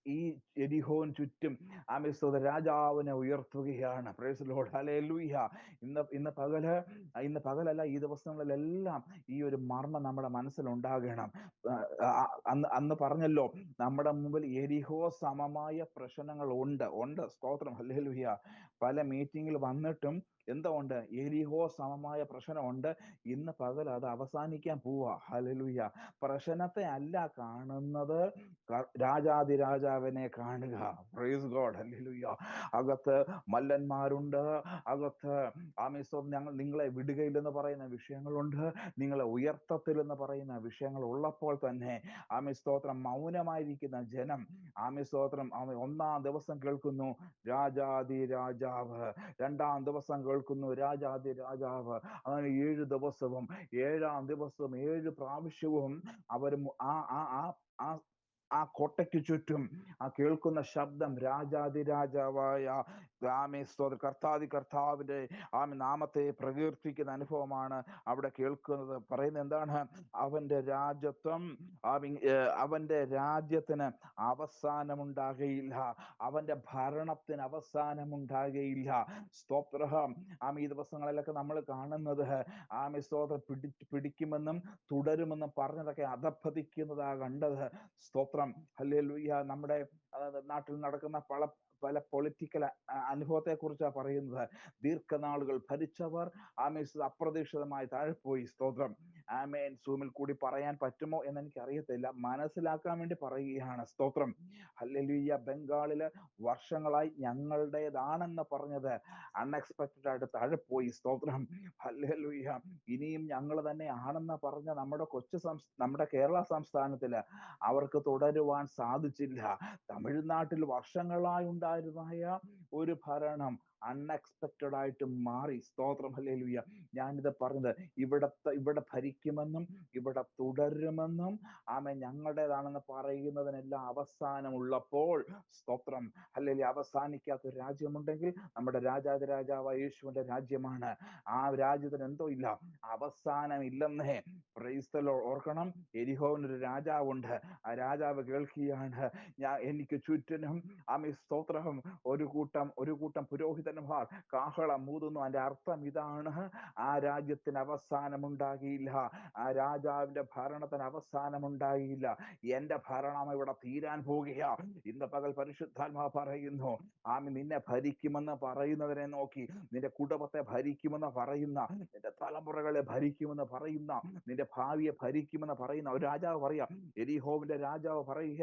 ഈ യെരിഹോവിന് ചുറ്റും രാജാവിനെ ഉയർത്തുകയാണ്. Price the Lord, hallelujah. ഇന്ന് പകലല്ല, ഈ ദിവസങ്ങളിലെല്ലാം ഈ ഒരു മർമ്മം നമ്മുടെ മനസ്സിലുണ്ടാകണം. അന്ന് പറഞ്ഞല്ലോ, നമ്മുടെ മുമ്പിൽ യെരിഹോ സമമായ പ്രശ്നങ്ങൾ ഉണ്ട്. സ്തോത്രം, ഹല്ലേലൂയ. പല മീറ്റിങ്ങിൽ വന്നിട്ടും എന്തുകൊണ്ട്? എരിഹോ സമമായ പ്രശ്നമുണ്ട്. ഇന്ന് പകൽ അത് അവസാനിക്കാൻ പോവാ. ഹല്ലേലൂയ. പ്രശ്നത്തെ അല്ല കാണുന്നത്, രാജാതിരാജാവിനെ കാണുക. Praise God. ഹല്ലേലൂയ. അകത്ത് മല്ലന്മാരുണ്ട്, അകത്ത് ഞങ്ങൾ നിങ്ങളെ വിടുകയില്ലെന്ന് പറയുന്ന വിഷയങ്ങളുണ്ട്, നിങ്ങളെ ഉയർത്തത്തില്ലെന്ന് പറയുന്ന വിഷയങ്ങൾ ഉള്ളപ്പോൾ തന്നെ സ്തോത്രം മൗനമായിരിക്കുന്ന ജനം സ്തോത്രം ഒന്നാം ദിവസം കേൾക്കുന്നു രാജാതി രാജാവ്, രണ്ടാം ദിവസം കേൾക്കുന്നു രാജാതി രാജാവ്, അങ്ങനെ 7 ദിവസവും 7-ാം ദിവസവും 7 പ്രാവശ്യവും അവർ ആ ആ ആ ആ ആ കോട്ടയ്ക്ക് ചുറ്റും ആ കേൾക്കുന്ന ശബ്ദം രാജാതിരാജാവായ കർത്താവിന്റെ നാമത്തെ പ്രകീർത്തിക്കുന്ന അനുഭവമാണ് അവിടെ കേൾക്കുന്നത്. പറയുന്നത് എന്താണ്? അവന്റെ രാജ്യത്വം, അവന്റെ രാജ്യത്തിന് അവസാനമുണ്ടാകുകയില്ല, അവന്റെ ഭരണത്തിന് അവസാനമുണ്ടാകുകയില്ല. സ്തോത്രം. ഈ ദിവസങ്ങളിലൊക്കെ നമ്മൾ കാണുന്നത് സ്തോത്രം പിടിക്കുമെന്നും തുടരുമെന്നും പറഞ്ഞതൊക്കെ അധപ്പതിക്കുന്നതാ കണ്ടത്. സ്തോത്രം. ഹല്ലേലൂയ. നമ്മുടെ നാട്ടിൽ നടക്കുന്ന പല പൊളിറ്റിക്കൽ അനുഭവത്തെ കുറിച്ചാണ് പറയുന്നത്. ദീർഘനാളുകൾ ഭരിച്ചവർ അപ്രതീക്ഷിതമായി താഴെപ്പോയി. സ്തോത്രം. ആമേൻ. സൂമിൽ കൂടി പറയാൻ പറ്റുമോ എന്ന് എനിക്ക് അറിയത്തില്ല, മനസ്സിലാക്കാൻ വേണ്ടി പറയുകയാണ്. സ്തോത്രം. ഹല്ലേലൂയ. ബംഗാളില് വർഷങ്ങളായി ഞങ്ങളുടേതാണെന്ന് പറഞ്ഞത് അൺഎക്സ്പെക്റ്റഡ് ആയിട്ട് താഴെപ്പോയി. സ്തോത്രം. ഹല്ലേലൂയ. ഇനിയും ഞങ്ങൾ തന്നെ ആണെന്ന് പറഞ്ഞ നമ്മുടെ കേരള സംസ്ഥാനത്തില് അവർക്ക് തുടരുവാൻ സാധിച്ചില്ല. തമിഴ്നാട്ടിൽ വർഷങ്ങളായി ഉണ്ടായിരുന്ന ഒരു ഭരണം അൺഎക്സ്പെക്റ്റഡ് ആയിട്ട് മാറി. സ്തോത്രം. ഹല്ലേലൂയ. ഞാനിത് പറഞ്ഞത് ഇവിടെ ഭരിക്കുമെന്നും ഇവിടെ തുടരുമെന്നും ഞങ്ങളുടേതാണെന്ന് പറയുന്നതിനെല്ലാം അവസാനമുള്ളപ്പോൾ, സ്തോത്രം, ഹല്ലേലൂയ, അവസാനിക്കാത്ത ഒരു രാജ്യമുണ്ടെങ്കിൽ നമ്മുടെ രാജാതിരാജാവായ യേശുവിന്റെ രാജ്യമാണ്. ആ രാജ്യത്തിന് എന്തോ ഇല്ല, അവസാനം ഇല്ലെന്നേ. Price the Lord. ഓർക്കണം, എരിഹോവിനൊരു രാജാവുണ്ട്. ആ രാജാവ് കേൾക്കുകയാണ്, എനിക്ക് ചുറ്റിനും സ്തോത്രം ഒരു കൂട്ടം പുരോഹിതന്മാർ കാഹളം ഊതുന്നു. അതിന്റെ അർത്ഥം ഇതാണ്, ആ രാജ്യത്തിന് അവസാനമുണ്ടാകിയില്ല, ആ രാജാവിന്റെ ഭരണത്തിന് അവസാനമുണ്ടാകിയില്ല. എന്റെ ഭരണം ഇവിടെ തീരാൻ പോകുക. ഇന്ന് പകൽ പരിശുദ്ധാത്മാവ് പറയുന്നു, നിന്നെ ഭരിക്കുമെന്ന് പറയുന്നതിനെ നോക്കി, നിന്റെ കുടുംബത്തെ ഭരിക്കുമെന്ന് പറയുന്ന, നിന്റെ തലമുറകളെ ഭരിക്കുമെന്ന് പറയുന്ന, നിന്റെ ഭാവിയെ ഭരിക്കുമെന്ന് പറയുന്ന ഒരു രാജാവ് പറയാം. എരിഹോവിന്റെ രാജാവ് പറയുക,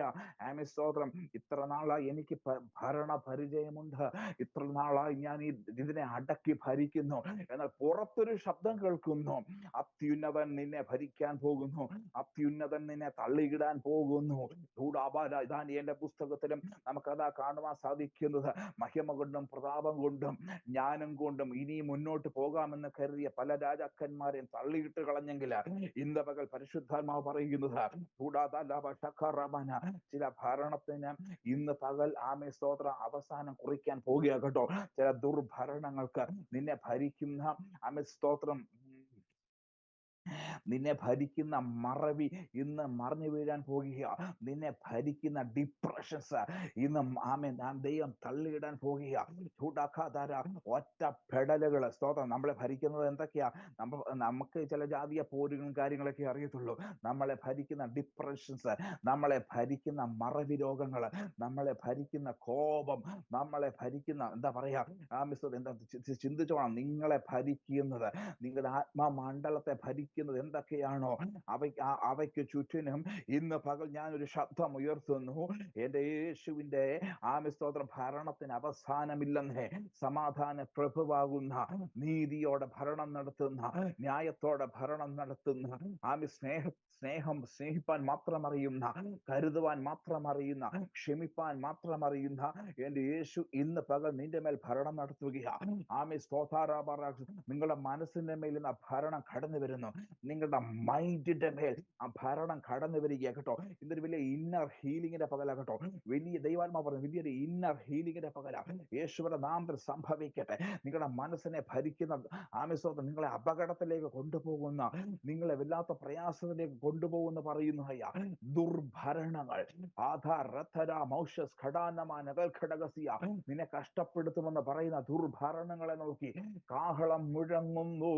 സ്തോത്രം, ഇത്ര നാളായി എനിക്ക് ഭരണ പരിചയമുണ്ട്, ഇത്ര നാളായി ഞാൻ ഇതിനെ അടക്കി ഭരിക്കുന്നു. എന്നാൽ പുറത്തൊരു ശബ്ദം കേൾക്കുന്നു, അത്യുന്നതൻ നിന്നെ ഭരിക്കാൻ പോകുന്നു, അത്യുന്നതൻ നിന്നെ തള്ളിയിടാൻ പോകുന്നു. ദാനിയേലിന്റെ പുസ്തകത്തിലും നമുക്കതാ കാണുവാൻ സാധിക്കുന്നത്. മഹിമ കൊണ്ടും പ്രതാപം കൊണ്ടും ജ്ഞാനം കൊണ്ടും ഇനി മുന്നോട്ട് പോകാമെന്ന് കരുതിയ പല രാജാക്കന്മാരെയും തള്ളിയിട്ട് കളഞ്ഞെങ്കിൽ ഇന്ന് പകൽ പരിശുദ്ധാത്മാവ് പറയുന്നത്, ചില ഭരണത്തിന് ഇന്ന് പകൽ സ്തോത്രം അവസാനം കുറിക്കാൻ പോകുക കേട്ടോ. ചില ദുർഭരണങ്ങൾക്ക് നിന്നെ ഭരിക്കുന്ന സ്തോത്രം, നിന്നെ ഭരിക്കുന്ന മറവി ഇന്ന് മറിഞ്ഞു വീഴാൻ പോകുക. നിന്നെ ഭരിക്കുന്ന ഡിപ്രഷൻസ് ഇന്ന് ദൈവം തള്ളിയിടാൻ പോകുക. ഒറ്റ പെടലുകൾ. സ്തോത്രം. നമ്മളെ ഭരിക്കുന്നത് എന്തൊക്കെയാ? നമുക്ക് ചില ജാതീയ പോരുകളും കാര്യങ്ങളൊക്കെ അറിയത്തുള്ളൂ. നമ്മളെ ഭരിക്കുന്ന ഡിപ്രഷൻസ്, നമ്മളെ ഭരിക്കുന്ന മറവി രോഗങ്ങൾ, നമ്മളെ ഭരിക്കുന്ന കോപം, നമ്മളെ ഭരിക്കുന്ന എന്താ പറയാ, എന്താ ചിന്തിച്ചോണം, നിങ്ങളെ ഭരിക്കുന്നത്, നിങ്ങളുടെ ആത്മമണ്ഡലത്തെ ഭരിക്കുന്നത് എന്തൊക്കെയാണോ അവയ്ക്ക് ചുറ്റിനും ഇന്ന് പകൽ ഞാനൊരു ശബ്ദം ഉയർത്തുന്നു. എന്റെ യേശുവിന്റെ സ്തോത്രം ഭരണത്തിന് അവസാനമില്ലെന്നേ. സമാധാന പ്രഭുവാകുന്ന, നീതിയോടെ ഭരണം നടത്തുന്ന, ന്യായത്തോടെ ഭരണം നടത്തുന്ന, സ്നേഹിപ്പാൻ മാത്രം അറിയുന്ന, കരുതുവാൻ മാത്രം അറിയുന്ന, ക്ഷമിപ്പാൻ മാത്രം അറിയുന്ന എന്റെ യേശു ഇന്ന് പകൽ നിന്റെ മേൽ ഭരണം നടത്തുകയാണ്. നിങ്ങളുടെ മനസ്സിന്റെ മേൽ ഇന്ന് ഭരണം കടന്നു വരുന്നു. നിങ്ങളുടെ മൈൻഡിന്റെ മേൽ ആ ഭരണം കടന്നു വരിക കേട്ടോ. ഇതൊരു വലിയ ഇന്നർ ഹീലിംഗിന്റെ പകല കേട്ടോ. വലിയ ദൈവാത്മാ പറഞ്ഞു, വലിയൊരു ഇന്നർ ഹീലിംഗിന്റെ പകല യേശുവിന്റെ നാമത്തിൽ സംഭവിക്കട്ടെ. നിങ്ങളുടെ മനസ്സിനെ ഭരിക്കുന്ന നിങ്ങളെ അപകടത്തിലേക്ക് കൊണ്ടുപോകുന്ന, നിങ്ങളെ വല്ലാത്ത പ്രയാസത്തിലേക്ക് കൊണ്ടുപോകുന്ന പറയുന്ന ദുർഭരണങ്ങൾ, നിന്നെ കഷ്ടപ്പെടുത്തുമെന്ന് പറയുന്ന ദുർഭരണങ്ങളെ നോക്കി കാഹളം മുഴങ്ങുന്നു.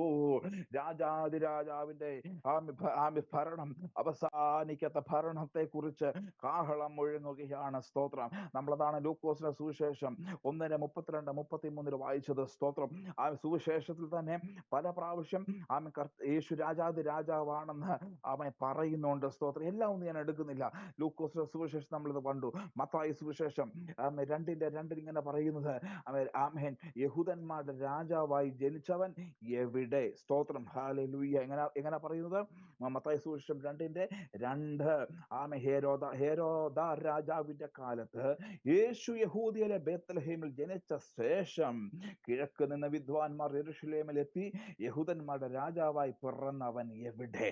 രാജാതിരാജ രാജാവിന്റെ ഭരണം അവസാനിക്കാത്ത ഭരണത്തെ കുറിച്ച് കാഹളം മുഴങ്ങുകയാണ്. സ്തോത്രം. നമ്മളതാണ് ലൂക്കോസിന്റെ സുവിശേഷം 1:32-33 വായിച്ചത്. സ്തോത്രം. ആ സുവിശേഷത്തിൽ തന്നെ പല പ്രാവശ്യം യേശു രാജാവാണെന്ന് അവൻ പറയുന്നുണ്ട്. സ്തോത്രം. എല്ലാം ഒന്നും ഞാൻ എടുക്കുന്നില്ല. ലൂക്കോസിന്റെ സുവിശേഷം നമ്മളിത് കണ്ടു. മത്തായി സുവിശേഷം 2:2 ഇങ്ങനെ പറയുന്നത്, ആമേൻ, യഹൂദന്മാരുടെ രാജാവായി ജനിച്ചവൻ എവിടെ? സ്തോത്രം. ഹല്ലേലൂയ. എങ്ങനെ പറയുന്നത്? മത്തായി സുവിശേഷം 2:2. ഹേരോദ രാജാവിന്റെ കാലത്ത് യേശു യഹൂദിയിലെ ബേത്ലഹേമിൽ ജനിച്ച ശേഷം കിഴക്ക് നിന്ന് വിദ്വാൻമാർ യെരൂശലേമിൽ എത്തി, യഹൂദന്മാരുടെ രാജാവായി പിറന്നവൻ എവിടെ?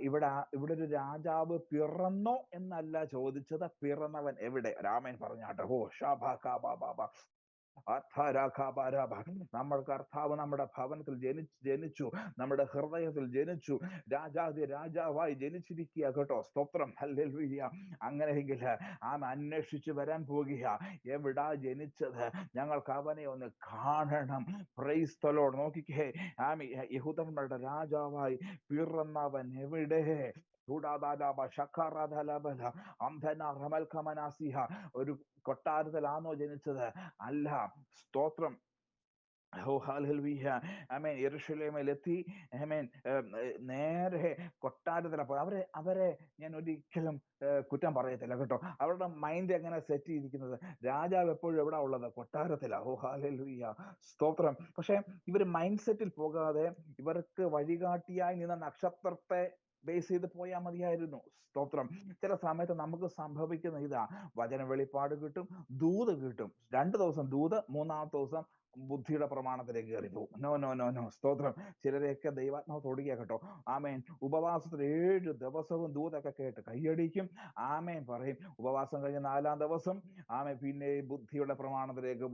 ഇവിടെ ഒരു രാജാവ് പിറന്നോ എന്നല്ല ചോദിച്ചത്, പിറന്നവൻ എവിടെ? രാമൻ പറഞ്ഞാട്ടെ. ഓ ഷാബാ. നമ്മൾ കർത്താവ് നമ്മുടെ ഭവനത്തിൽ ജനിച്ചു, നമ്മുടെ ഹൃദയത്തിൽ ജനിച്ചു, രാജാവായി ജനിച്ചിരിക്കുക കേട്ടോ. സ്തോത്രം. ഹല്ലേലൂയ. അങ്ങനെയെങ്കിൽ അന്വേഷിച്ച് വരാൻ പോകുക. എവിടാ ജനിച്ചത്? ഞങ്ങൾക്ക് അവനെ ഒന്ന് കാണണം. Price the Lord. നോക്കിക്കേ, യഹൂദന്മാരുടെ രാജാവായി പിറന്നവൻ എവിടെ? ഒരു കൊട്ടാരത്തിലാണോ ജനിച്ചത്? അല്ല. സ്തോത്രം. ഓ ഹല്ലേലൂയ. ആമേൻ. യെരൂശലേമിൽ എത്തി. ആമേൻ. നേരെ കൊട്ടാരത്തില. അവരെ ഞാൻ ഒരിക്കലും കുറ്റം പറയത്തില്ല കേട്ടോ. അവരുടെ മൈൻഡ് എങ്ങനെ സെറ്റ് ചെയ്തിരിക്കുന്നത്? രാജാവ് എപ്പോഴും എവിടെ ഉള്ളത്? കൊട്ടാരത്തില. ഓ ഹല്ലേലൂയ. സ്തോത്രം. പക്ഷെ ഇവർ മൈൻഡ് സെറ്റിൽ പോകാതെ ഇവർക്ക് വഴികാട്ടിയായി നിന്ന നക്ഷത്രത്തെ ബേസ് ചെയ്ത് പോയാൽ മതിയായിരുന്നു. സ്തോത്രം. ചില സമയത്ത് നമുക്ക് സംഭവിക്കുന്ന ഇതാ, വചന വെളിപ്പാട് കിട്ടും, ദൂത് കിട്ടും. 2 ദിവസം ദൂത്, 3-ാമത്തെ ദിവസം ബുദ്ധിയുടെ പ്രമാണത്തിലേക്ക് കയറി പോകും. നോ. സ്തോത്രം. ചിലരെയൊക്കെ ദൈവാത്മാവ് തൊടുക കേട്ടോ. ആമേൻ. ഉപവാസത്തിൽ 7 ദിവസവും ദൂതൊക്കെ കേട്ട് കൈയടിക്കും. ആമേൻ പറയും. ഉപവാസം കഴിഞ്ഞ് 4-ാം ദിവസം ആമേൻ പിന്നെ ബുദ്ധിയുടെ പ്രമാണത്തിലേക്ക്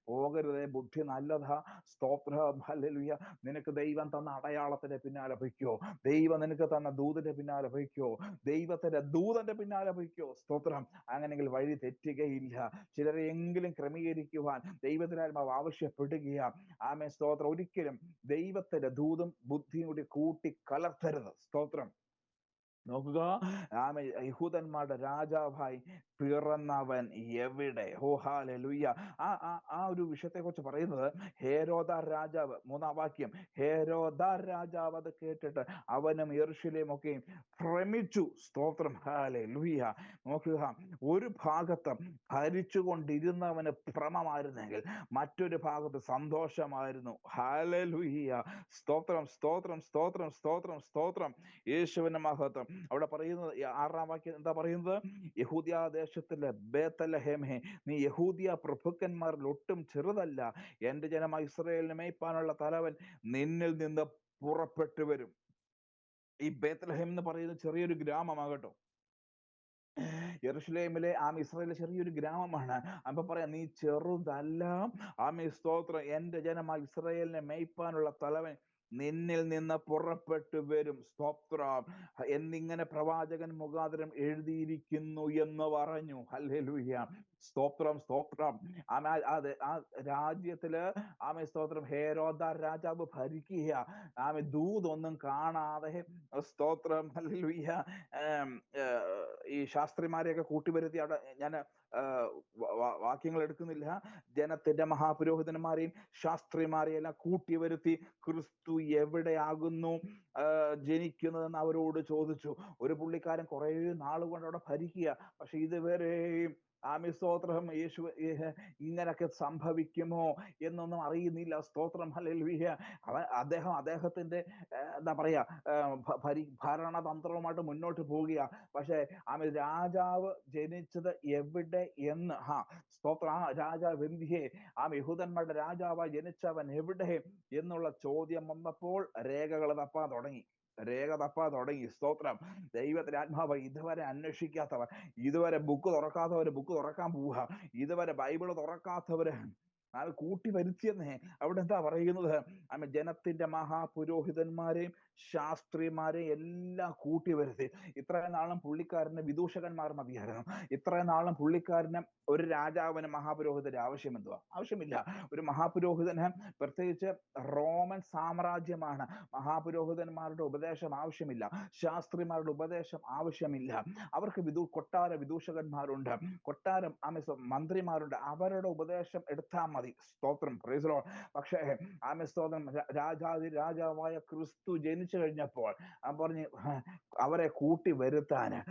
പോകരുതേ. ബുദ്ധി നല്ലതാ. സ്തോത്രം. ഹല്ലേലൂയ. നിനക്ക് ദൈവം തന്ന അടയാളത്തിന്റെ പിന്നാലെ പൊയ്ക്കോ. ദൈവം നിനക്ക് തന്ന ദൂതിന്റെ പിന്നാലെ പൊയ്ക്കോ. ദൈവത്തിന്റെ ദൂതന്റെ പിന്നാലെ പൊയ്ക്കോ. സ്തോത്രം. അങ്ങനെയെങ്കിൽ വഴി തെറ്റുകയില്ല. ചിലരെയെങ്കിലും ക്രമീകരിക്കുവാൻ ദൈവത്തിനാത്മാവ് ആവശ്യപ്പെടുകയാണ്. ആമേൻ. സ്തോത്രം. ഒരിക്കലും ദൈവത്തിന്റെ ദൂതും ബുദ്ധിയും കൂടി കൂട്ടി കലർത്തരുത്. സ്തോത്രം. നോക്കുക, യഹൂദന്മാരുടെ രാജാവായി പിറന്നവൻ എവിടെ? ഓ ഹല്ലേലൂയ. ആ ഒരു വിഷയത്തെ കുറിച്ച് പറയുന്നത് ഹേരോദ രാജാവ്, 3-ാം വാക്യം, ഹേരോദ രാജാവ് അത് കേട്ടിട്ട് അവനും യെരൂശലേമും ഒക്കെയും ഭ്രമിച്ചു. സ്തോത്രം. ഹല്ലേലൂയ. നോക്കുക, ഒരു ഭാഗത്ത് ഭരിച്ചുകൊണ്ടിരുന്നവന് ഭ്രമമായിരുന്നെങ്കിൽ മറ്റൊരു ഭാഗത്ത് സന്തോഷമായിരുന്നു. ഹല്ലേലൂയ. സ്തോത്രം. യേശുവിന്റെ മഹത്വം. അവിടെ പറയുന്നത് 6-ാം വാക്യം എന്താ പറയുന്നത്? യഹൂദ്യ ദേശത്തിലെ ബേത്ലഹേമേ, നീ യഹൂദ്യ പ്രഭുക്കന്മാരിൽ ഒട്ടും ചെറുതല്ല. എന്റെ ജനമായ ഇസ്രായേലിനെ മേയ്പ്പാനുള്ള തലവൻ നിന്നിൽ നിന്ന് പുറപ്പെട്ടു വരും. ഈ ബേത്ലഹേം എന്ന് പറയുന്നത് ചെറിയൊരു ഗ്രാമമാകട്ടോ. യെരൂശലേമിലെ ഇസ്രായേലിലെ ചെറിയൊരു ഗ്രാമമാണ്. അപ്പൊ പറയാം, നീ ചെറുതല്ല. സ്തോത്രം. എന്റെ ജനമായ ഇസ്രായേലിനെ മേയ്പ്പാനുള്ള തലവൻ നിന്നിൽ നിന്ന് പുറപ്പെട്ടു വരും. സ്തോത്രം എന്നിങ്ങനെ പ്രവാചകൻ മുഖാന്തരം എഴുതിയിരിക്കുന്നു എന്ന് പറഞ്ഞു. ഹല്ലേലൂയ. സ്തോത്രം. ആ രാജ്യത്തില് സ്തോത്രം ഹേരോദ രാജാവ് ഭരിക്കുക. ദൂതൊന്നും കാണാതെ. സ്തോത്രം. ഹല്ലേലൂയ. ഈ ശാസ്ത്രിമാരെയൊക്കെ കൂട്ടിവരുത്തി അവിടെ ഞാൻ വാക്യങ്ങൾ എടുക്കുന്നില്ല. ജനത്തിന്റെ മഹാപുരോഹിതന്മാരെയും ശാസ്ത്രിമാരെയും എല്ലാം കൂട്ടിവരുത്തി ക്രിസ്തു എവിടെയാകുന്നു ജനിക്കുന്നതെന്ന് അവരോട് ചോദിച്ചു. ഒരു പുള്ളിക്കാരൻ കുറെ നാളുകൊണ്ട് അവിടെ ഭരിക്കുക. പക്ഷെ ഇതുവരെയും സ്തോത്രം യേശു ഇങ്ങനൊക്കെ സംഭവിക്കുമോ എന്നൊന്നും അറിയുന്നില്ല. സ്തോത്രം. ഹല്ലേലൂയ. അദ്ദേഹത്തിന്റെ എന്താ പറയാ ഭരണതന്ത്രവുമായിട്ട് മുന്നോട്ട് പോവുക. പക്ഷെ രാജാവ് ജനിച്ചത് എവിടെ എന്ന് സ്തോത്രം. രാജാവ് എന്തിയെ? യഹൂദന്മാരുടെ രാജാവായി ജനിച്ചവൻ എവിടെ എന്നുള്ള ചോദ്യം വന്നപ്പോൾ രേഖ തപ്പാൻ തുടങ്ങി. സ്തോത്രം. ദൈവത്തിന്റെ ആത്മാവ് ഇതുവരെ അന്വേഷിക്കാത്തവർ, ഇതുവരെ ബുക്ക് തുറക്കാത്തവര് ബുക്ക് തുറക്കാൻ പോവുക. ഇതുവരെ ബൈബിള് തുറക്കാത്തവര് കൂട്ടി വരുത്തിയെന്നേ. അവിടെ എന്താ പറയുന്നത്? ജനത്തിന്റെ മഹാപുരോഹിതന്മാരെയും ശാസ്ത്രിമാരെ എല്ലാം കൂട്ടി വരുത്തി. ഇത്രയും നാളും പുള്ളിക്കാരന് വിദൂഷകന്മാർ മതിയായിരുന്നു. ഇത്രയും നാളും പുള്ളിക്കാരന് ഒരു രാജാവിന് മഹാപുരോഹിതന്റെ ആവശ്യം എന്തുവാ? ആവശ്യമില്ല. ഒരു മഹാപുരോഹിതന്, പ്രത്യേകിച്ച് റോമൻ സാമ്രാജ്യമാണ്, മഹാപുരോഹിതന്മാരുടെ ഉപദേശം ആവശ്യമില്ല, ശാസ്ത്രിമാരുടെ ഉപദേശം ആവശ്യമില്ല. അവർക്ക് കൊട്ടാര വിദൂഷകന്മാരുണ്ട്, കൊട്ടാരം മന്ത്രിമാരുണ്ട്, അവരുടെ ഉപദേശം എടുത്താൽ മതി. സ്തോത്രം, പ്രൈസ് ലോർഡ്. പക്ഷേ സ്തോത്രം, രാജാവായ ക്രിസ്തു ജനിച്ചു കഴിഞ്ഞപ്പോൾ പറഞ്ഞ് അവരെ കൂട്ടി വരുത്താന്,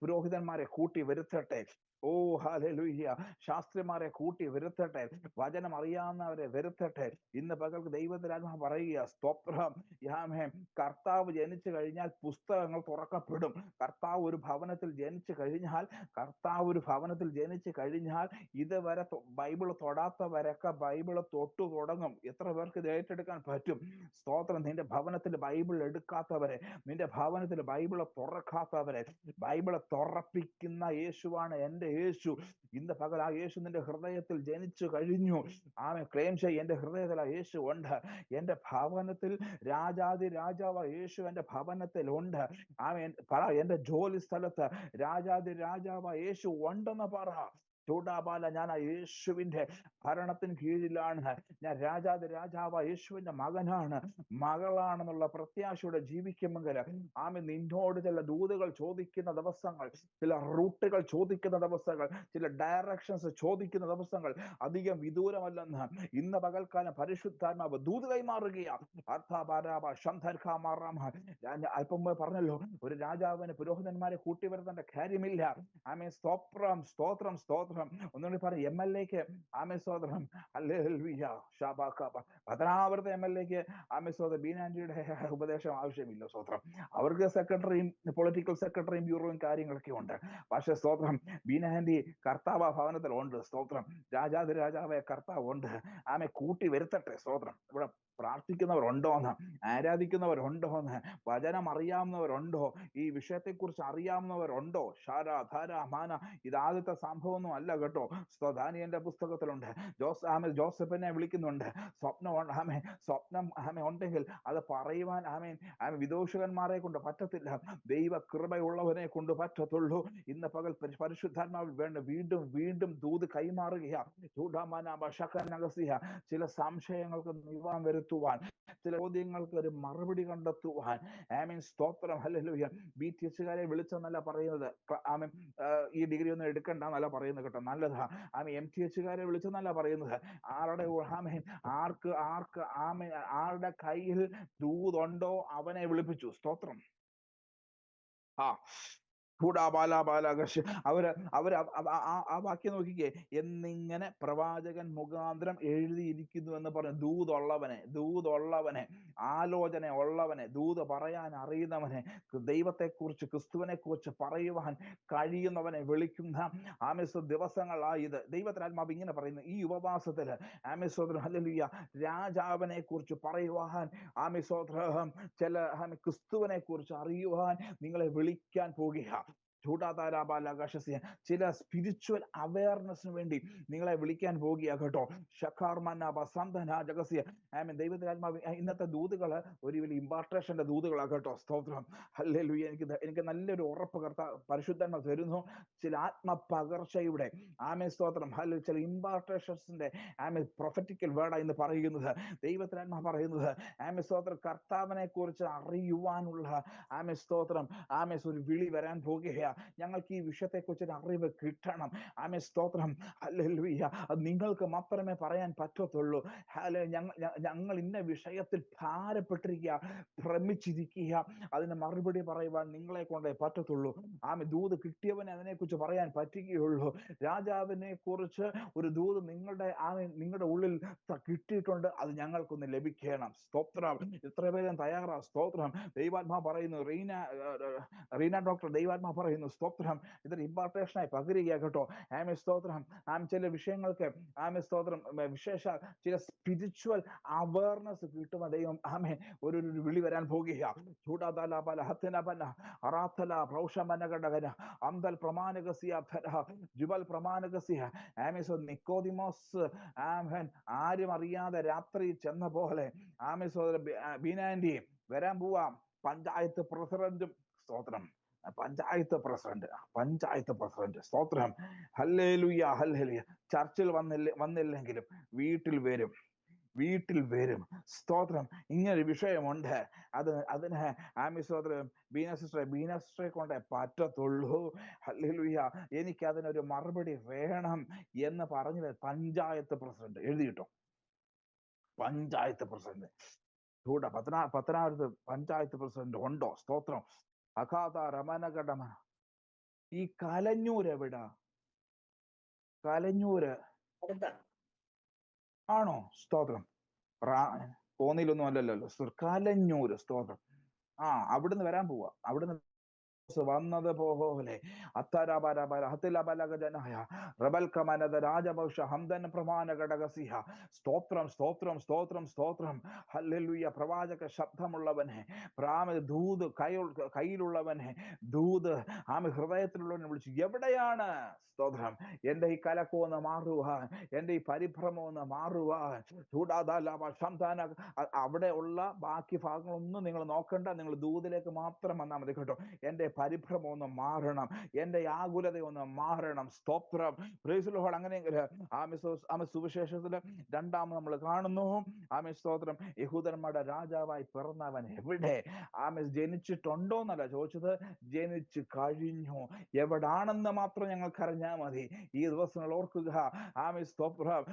പുരോഹിതന്മാരെ കൂട്ടി വരുത്തട്ടെ. ഓ ഹല്ലേലൂയ. ശാസ്ത്രിമാരെ കൂട്ടി വരുത്തട്ടെ, വചനം അറിയാവുന്നവരെ വരുത്തട്ടെ. ഇന്ന് പകൽ ദൈവത്തിന്റെ ആത്മാവ് പറയുക, സ്തോത്രം, കർത്താവ് ജനിച്ചു കഴിഞ്ഞാൽ പുസ്തകങ്ങൾ തുറക്കപ്പെടും. കർത്താവ് ഒരു ഭവനത്തിൽ ജനിച്ചു കഴിഞ്ഞാൽ ഇതുവരെ ബൈബിൾ തൊടാത്തവരൊക്കെ ബൈബിൾ തൊട്ടു തുടങ്ങും. എത്ര പേർക്ക് ഇത് ഏറ്റെടുക്കാൻ പറ്റും? സ്തോത്രം. നിന്റെ ഭവനത്തിൽ ബൈബിൾ എടുക്കാത്തവരെ, നിന്റെ ഭവനത്തിൽ ബൈബിൾ തുറക്കാത്തവരെ ബൈബിൾ തുറപ്പിക്കുന്ന യേശുവാണ് എൻ്റെ യേശു. ഇന്ന് പകൽ ആ യേശു നിന്റെ ഹൃദയത്തിൽ ജനിച്ചു കഴിഞ്ഞു. ക്ലെയിം ചെയ്യ, എൻ്റെ ഹൃദയത്തിൽ ആ യേശു ഉണ്ട്. എൻ്റെ ഭവനത്തിൽ രാജാവ് യേശു എൻ്റെ ഭവനത്തിൽ ഉണ്ട്. പറ, എൻ്റെ ജോലി സ്ഥലത്ത് രാജാവ് യേശു ഉണ്ടെന്ന് പറ. ചൂടാബാല, ഞാൻ ആ യേശുവിന്റെ ഭരണത്തിന് കീഴിലാണ്. ഞാൻ രാജാവ് യേശുവിന്റെ മകനാണ്, മകളാണെന്നുള്ള പ്രത്യാശയോടെ ജീവിക്കുമെങ്കിൽ നിന്നോട് ചില ദൂതുകൾ ചോദിക്കുന്ന ദിവസങ്ങൾ, ചില റൂട്ടുകൾ ചോദിക്കുന്ന ദിവസങ്ങൾ, ചില ഡയറക്ഷൻസ് ചോദിക്കുന്ന ദിവസങ്ങൾ അധികം വിദൂരമല്ലെന്ന് ഇന്ന് പകൽക്കാലം പരിശുദ്ധാത്മാവ് ദൂത് കൈമാറുകയാണ്. അല്പം പറഞ്ഞല്ലോ, ഒരു രാജാവിന് പുരോഹിതന്മാരെ കൂട്ടിവരുത്തേണ്ട കാര്യമില്ല. സ്തോത്രം, സ്തോത്രം, സ്തോത്രം. ഒന്നുകൂടി പറയും, MLA-ക്ക് സ്തോത്രം, ഹല്ലേലൂയ, പത്തനാപുരത്തെ MLA-ക്ക് സ്തോത്രം ബീനാൻഡിയുടെ ഉപദേശം ആവശ്യമില്ല. സ്തോത്രം. അവർക്ക് സെക്രട്ടറിയും പൊളിറ്റിക്കൽ സെക്രട്ടറിയും ബ്യൂറോയും കാര്യങ്ങളൊക്കെ ഉണ്ട്. പക്ഷെ സ്തോത്രം, ബീനാൻഡി കർത്താവ് ഭവനത്തിൽ ഉണ്ട്. സ്തോത്രം. രാജാവെ കർത്താവ് ഉണ്ട്. കൂട്ടി വരുത്തട്ടെ. സ്തോത്രം. ഇവിടെ പ്രാർത്ഥിക്കുന്നവരുണ്ടോന്ന്, ആരാധിക്കുന്നവരുണ്ടോന്ന്, വചനം അറിയാവുന്നവരുണ്ടോ, ഈ വിഷയത്തെക്കുറിച്ച് അറിയാവുന്നവരുണ്ടോ? ഇത് ആദ്യത്തെ സംഭവമൊന്നും അല്ല കേട്ടോ. ദാനിയേലിന്റെ പുസ്തകത്തിലുണ്ട്. ജോസഫിനെ വിളിക്കുന്നുണ്ട്. സ്വപ്നം ഉണ്ടെങ്കിൽ അത് പറയുവാൻ വിദൂഷകന്മാരെ കൊണ്ട് പറ്റത്തില്ല, ദൈവ കൃപയുള്ളവനെ കൊണ്ട് പറ്റത്തുള്ളൂ. ഇന്ന് പകൽ പരിശുദ്ധാത്മാവിൽ വേണ്ട വീണ്ടും ദൂത് കൈമാറുകയാണ്. ചില സംശയങ്ങൾക്ക് നിവാരണം വരുത്തുവാൻ, ചില ചോദ്യങ്ങൾക്ക് ഒരു മറുപടി കണ്ടെത്തുവാൻ. സ്തോത്രം, ഹല്ലേലൂയ. BTH-കാരെ വിളിച്ചെന്നല്ല പറയുന്നത്, ഈ ഡിഗ്രി ഒന്നും എടുക്കണ്ടെന്നല്ല പറയുന്നത് കേട്ടോ, നല്ലതാ. MTH-കാരെ വിളിച്ചെന്നല്ല പറയുന്നത്. ആരുടെ കയ്യിൽ ദൂതുണ്ടോ അവനെ വിളിപ്പിച്ചു. സ്തോത്രം. അവര് ആ വാക്യം നോക്കിക്കേ, എന്നിങ്ങനെ പ്രവാചകൻ മുഖാന്തരം എഴുതിയിരിക്കുന്നു എന്ന് പറഞ്ഞു. ദൂതുള്ളവനെ, ആലോചന ഉള്ളവനെ, ദൂത് പറയാൻ അറിയുന്നവനെ, ദൈവത്തെക്കുറിച്ച്, ക്രിസ്തുവിനെ കുറിച്ച് പറയുവാൻ കഴിയുന്നവനെ വിളിക്കുന്ന ദിവസങ്ങളായത്. ദൈവത്തിനാത്മാവ് ഇങ്ങനെ പറയുന്നു, ഈ ഉപവാസത്തില് ഹല്ലേലൂയ, രാജാവിനെ കുറിച്ച് പറയുവാൻ, ചില ക്രിസ്തുവിനെ കുറിച്ച് അറിയുവാൻ നിങ്ങളെ വിളിക്കാൻ പോകുക. ചില സ്പിരിച്വൽ അവയർനെസ്സിന് വേണ്ടി നിങ്ങളെ വിളിക്കാൻ പോകുക കേട്ടോ. ദൈവത്തിന്റെ ആത്മാവ് ഇന്നത്തെ ദൂതുകള് ഒരു വലിയ ഇമ്പാർട്ടേഷന്റെ ദൂതുകളാണ് കേട്ടോ. സ്തോത്രം, ഹല്ലേലൂയ. എനിക്ക് നല്ലൊരു ഉറപ്പ് പരിശുദ്ധാത്മാവ് തരുന്നു. ചില ആത്മപകർച്ചയുടെ സ്തോത്രം, ചില ഇമ്പാർട്ടേഷൻസിന്റെ പ്രൊഫറ്റിക്കൽ വേർഡാ ഇന്ന് പറയുന്നത്. ദൈവത്തിന്റെ ആത്മാവ് പറയുന്നത് സ്തോത്രം, കർത്താവിനെ കുറിച്ച് അറിയുവാനുള്ള സ്തോത്രം ഒരു വിളി വരാൻ പോകുകയാണ്. ഞങ്ങൾക്ക് ഈ വിഷയത്തെക്കുറിച്ച് അറിവ് കിട്ടണം. സ്തോത്രം, ഹല്ലേലൂയ. അത് നിങ്ങൾക്ക് മാത്രമേ പറയാൻ പറ്റത്തുള്ളൂ. ഞങ്ങൾ ഇന്ന വിഷയത്തിൽ ഭാരപ്പെട്ടിരിക്കുക, ഭ്രമിച്ചിരിക്കുക, അതിന് മറുപടി പറയുവാൻ നിങ്ങളെ കൊണ്ടേ പറ്റത്തുള്ളൂ. ദൂത് കിട്ടിയവനെ അതിനെക്കുറിച്ച് പറയാൻ പറ്റുകയുള്ളൂ. രാജാവിനെ കുറിച്ച് ഒരു ദൂത് നിങ്ങളുടെ ഉള്ളിൽ കിട്ടിയിട്ടുണ്ട്, അത് ഞങ്ങൾക്കൊന്ന് ലഭിക്കണം. സ്തോത്രം. ഇത്ര പേരും തയ്യാറാ? സ്തോത്രം. ദൈവാത്മാ പറയുന്നു, റീന ഡോക്ടർ, ദൈവാത്മാ പറയുന്നു, സ്തോത്രം, ഇതൊരു ഇമ്പാർട്ടേഷനായി പകരുക കേട്ടോ. സ്തോത്രം. ചില വിഷയങ്ങൾക്ക് സ്തോത്രം, വിശേഷ ചില സ്പിരിച്വൽ അവയർനെസ് കിട്ടുന്ന ദൈവം ഒരു വിളി വരാൻ പോകുകയാണ്. നിക്കോദിമോസ് ആരും അറിയാതെ രാത്രി ചെന്ന പോലെ ബീനാൻഡി വരാൻ പോവാം പഞ്ചായത്ത് പ്രസിഡന്റും. സ്തോത്രം. പഞ്ചായത്ത് പ്രസിഡന്റ്. സ്തോത്രം. Hallelujah, hallelujah. ചർച്ചിൽ വന്നില്ലെങ്കിലും വീട്ടിൽ വരും. സ്തോത്രം. ഇങ്ങനൊരു വിഷയമുണ്ട്. അതിന് സ്തോത്രം ബീന സിസ്റ്ററെ കൊണ്ടേ പറ്റത്തുള്ളൂ. ഹല്ലേലൂയ. എനിക്ക് അതിനൊരു മറുപടി വേണം എന്ന് പറഞ്ഞ് പഞ്ചായത്ത് പ്രസിഡന്റ് എഴുതിയിട്ടോ. പഞ്ചായത്ത് പ്രസിഡന്റ് ചൂട പത്തനാപുരത്ത് പഞ്ചായത്ത് പ്രസിഡന്റ് ഉണ്ടോ? സ്തോത്രം. അഖാത രമനഘടമ. ഈ കലഞ്ഞൂര് എവിടാ? കലഞ്ഞൂര് ആണോ? സ്തോത്രം. കോന്നിയിലൊന്നും അല്ലല്ലോ. കലഞ്ഞൂര്. സ്തോത്രം. അവിടുന്ന് വരാൻ പോവാ. അവിടുന്ന് വന്നത് പോലെ സ്തോത്രം, സ്തോത്രം, സ്തോത്രം, സ്തോത്രം. ഹല്ലേലൂയ. പ്രവാചക ശബ്ദമുള്ളവനെ, ദൂത് കയ്യിലുള്ളവനെ, ദൂത് ഹൃദയത്തിലുള്ളവനെ വിളിച്ചു. എവിടെയാണ്? സ്തോത്രം. എന്റെ ഈ കലക്കമൊന്ന് മാറുവാൻ, എന്റെ ഈ പരിഭ്രമം ഒന്ന് മാറുവാൻ. അവിടെ ഉള്ള ബാക്കി ഭാഗങ്ങളൊന്നും നിങ്ങൾ നോക്കണ്ട. നിങ്ങൾ ദൂതിലേക്ക് മാത്രം വന്നാൽ മതി കേട്ടോ. എന്റെ പരിഭ്രമം ഒന്ന് മാറണം, എന്റെ ആകുലത ഒന്ന് മാറണം. സ്തോത്രം. Praise the Lord. അങ്ങനെയെങ്കിൽ സുവിശേഷത്തില് രണ്ടാമത് നമ്മൾ കാണുന്നു. സ്തോത്രം. യഹൂദന്മാരുടെ രാജാവായി പിറന്നവൻ എവിടെ? ജനിച്ചിട്ടുണ്ടോ എന്നല്ല ചോദിച്ചത്, ജനിച്ചു കഴിഞ്ഞു. എവിടാണെന്ന് മാത്രം ഞങ്ങൾക്ക് അറിഞ്ഞാൽ മതി. ഈ ദിവസങ്ങൾ ഓർക്കുക. സ്തോത്രം.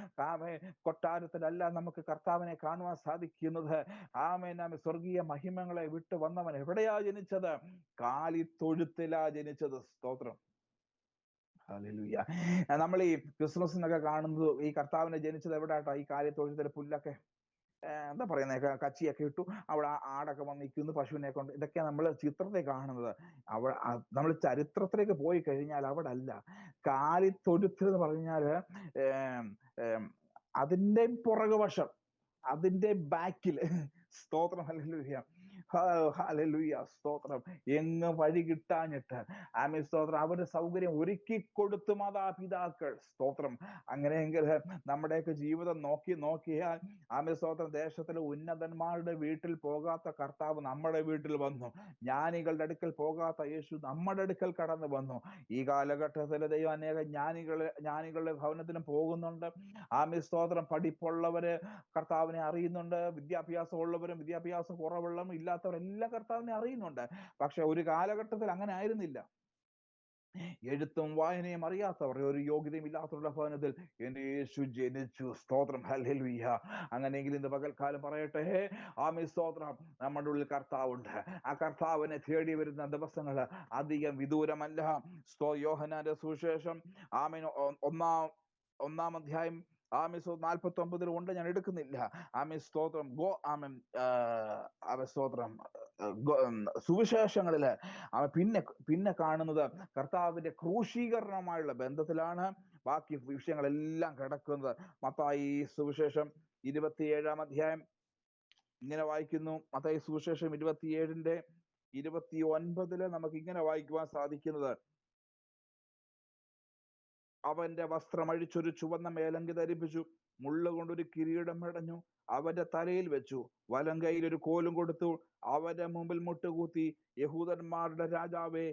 കൊട്ടാരത്തിലല്ല നമുക്ക് കർത്താവിനെ കാണുവാൻ സാധിക്കുന്നത്. സ്വർഗീയ മഹിമകളെ വിട്ടു വന്നവൻ എവിടെയാ ജനിച്ചത്? കാലിത്തൊഴുത്തിലാ ജനിച്ചത്. സ്തോത്രം. ഹല്ലേലൂയ. നമ്മൾ ഈ ക്രിസ്മസിനൊക്കെ കാണുന്നത് ഈ കർത്താവിനെ ജനിച്ചത് എവിടെയാട്ടോ? ഈ കാലിത്തൊഴുത്തിലെ പുല്ലൊക്കെ എന്താ പറയുന്നത്, കച്ചിയൊക്കെ ഇട്ടു, അവിടെ ആടൊക്കെ വന്നിരിക്കുന്നു, പശുവിനെ കൊണ്ട്. ഇതൊക്കെയാണ് നമ്മൾ ചിത്രത്തിൽ കാണുന്നത്. നമ്മൾ ചരിത്രത്തിലേക്ക് പോയി കഴിഞ്ഞാൽ അവിടെ അല്ല. കാലിത്തൊഴുത്ത് എന്ന് പറഞ്ഞാല് അതിന്റെ പുറകുവശം, അതിന്റെ ബാക്കില്. സ്തോത്രം. Hallelujah, hallelujah. സ്തോത്രം. എങ്ങ് വഴി കിട്ടാഞ്ഞിട്ട് സ്തോത്രം അവരുടെ സൗകര്യം ഒരുക്കി കൊടുത്തു മാതാപിതാക്കൾ. സ്തോത്രം. അങ്ങനെയെങ്കിൽ നമ്മുടെയൊക്കെ ജീവിതം നോക്കിയാൽ സ്തോത്രം ദേശത്തിലെ ഉന്നതന്മാരുടെ വീട്ടിൽ പോകാത്ത കർത്താവ് നമ്മുടെ വീട്ടിൽ വന്നു. ജ്ഞാനികളുടെ അടുക്കൽ പോകാത്ത യേശു നമ്മുടെ അടുക്കൽ കടന്നു വന്നു. ഈ കാലഘട്ടത്തിലെ ദൈവം അനേക ജ്ഞാനികളുടെ ഭവനത്തിലും പോകുന്നുണ്ട്. സ്തോത്രം. പഠിപ്പുള്ളവര് കർത്താവിനെ അറിയുന്നുണ്ട്. വിദ്യാഭ്യാസം ഉള്ളവരും വിദ്യാഭ്യാസം കുറവുള്ളവരും ഇല്ലാത്തവരെല്ലാം കർത്താവിനെ അറിയുന്നുണ്ട്. പക്ഷെ ഒരു കാലഘട്ടത്തിൽ അങ്ങനെ ആയിരുന്നില്ല. എഴുത്തും വായനയും അറിയാത്തവർ, ഒരു യോഗ്യതയും ഇല്ലാത്തവരുടെ ഭവനത്തിൽ എന്റെ യേശു ജനിച്ചു. സ്തോത്രം. ഹല്ലേലൂയ. അങ്ങനെയെങ്കിൽ ഇന്ന് പകൽക്കാലം പറയട്ടെ, സ്തോത്രം, നമ്മുടെ ഉള്ളിൽ കർത്താവുണ്ട്. ആ കർത്താവിനെ തേടി വരുന്ന ദിവസങ്ങൾ അധികം വിദൂരമല്ല. യോഹന്നാന്റെ സുവിശേഷം ഒന്നാം അധ്യായം 49 ഉണ്ട്. ഞാൻ എടുക്കുന്നില്ല. സ്തോത്രം. സ്തോത്രം. സുവിശേഷങ്ങളില് പിന്നെ കാണുന്നത് കർത്താവിന്റെ ക്രൂശീകരണമായുള്ള ബന്ധത്തിലാണ് ബാക്കി വിഷയങ്ങളെല്ലാം കിടക്കുന്നത്. മത്തായി സുവിശേഷം 27 അധ്യായം ഇങ്ങനെ വായിക്കുന്നു. മത്തായി സുവിശേഷം 27:29 നമുക്ക് ഇങ്ങനെ വായിക്കുവാൻ സാധിക്കുന്നത്: അവന്റെ വസ്ത്രം അഴിച്ചൊരു ചുവന്ന മേലങ്കി ധരിപ്പിച്ചു, മുള്ളുകൊണ്ടൊരു കിരീടം മെടഞ്ഞു അവന്റെ തലയിൽ വെച്ചു, വലം കൈയിൽ ഒരു കോലും കൊടുത്തു, അവന്റെ മുമ്പിൽ മുട്ടുകൂത്തി, യഹൂദന്മാരുടെ രാജാവേ,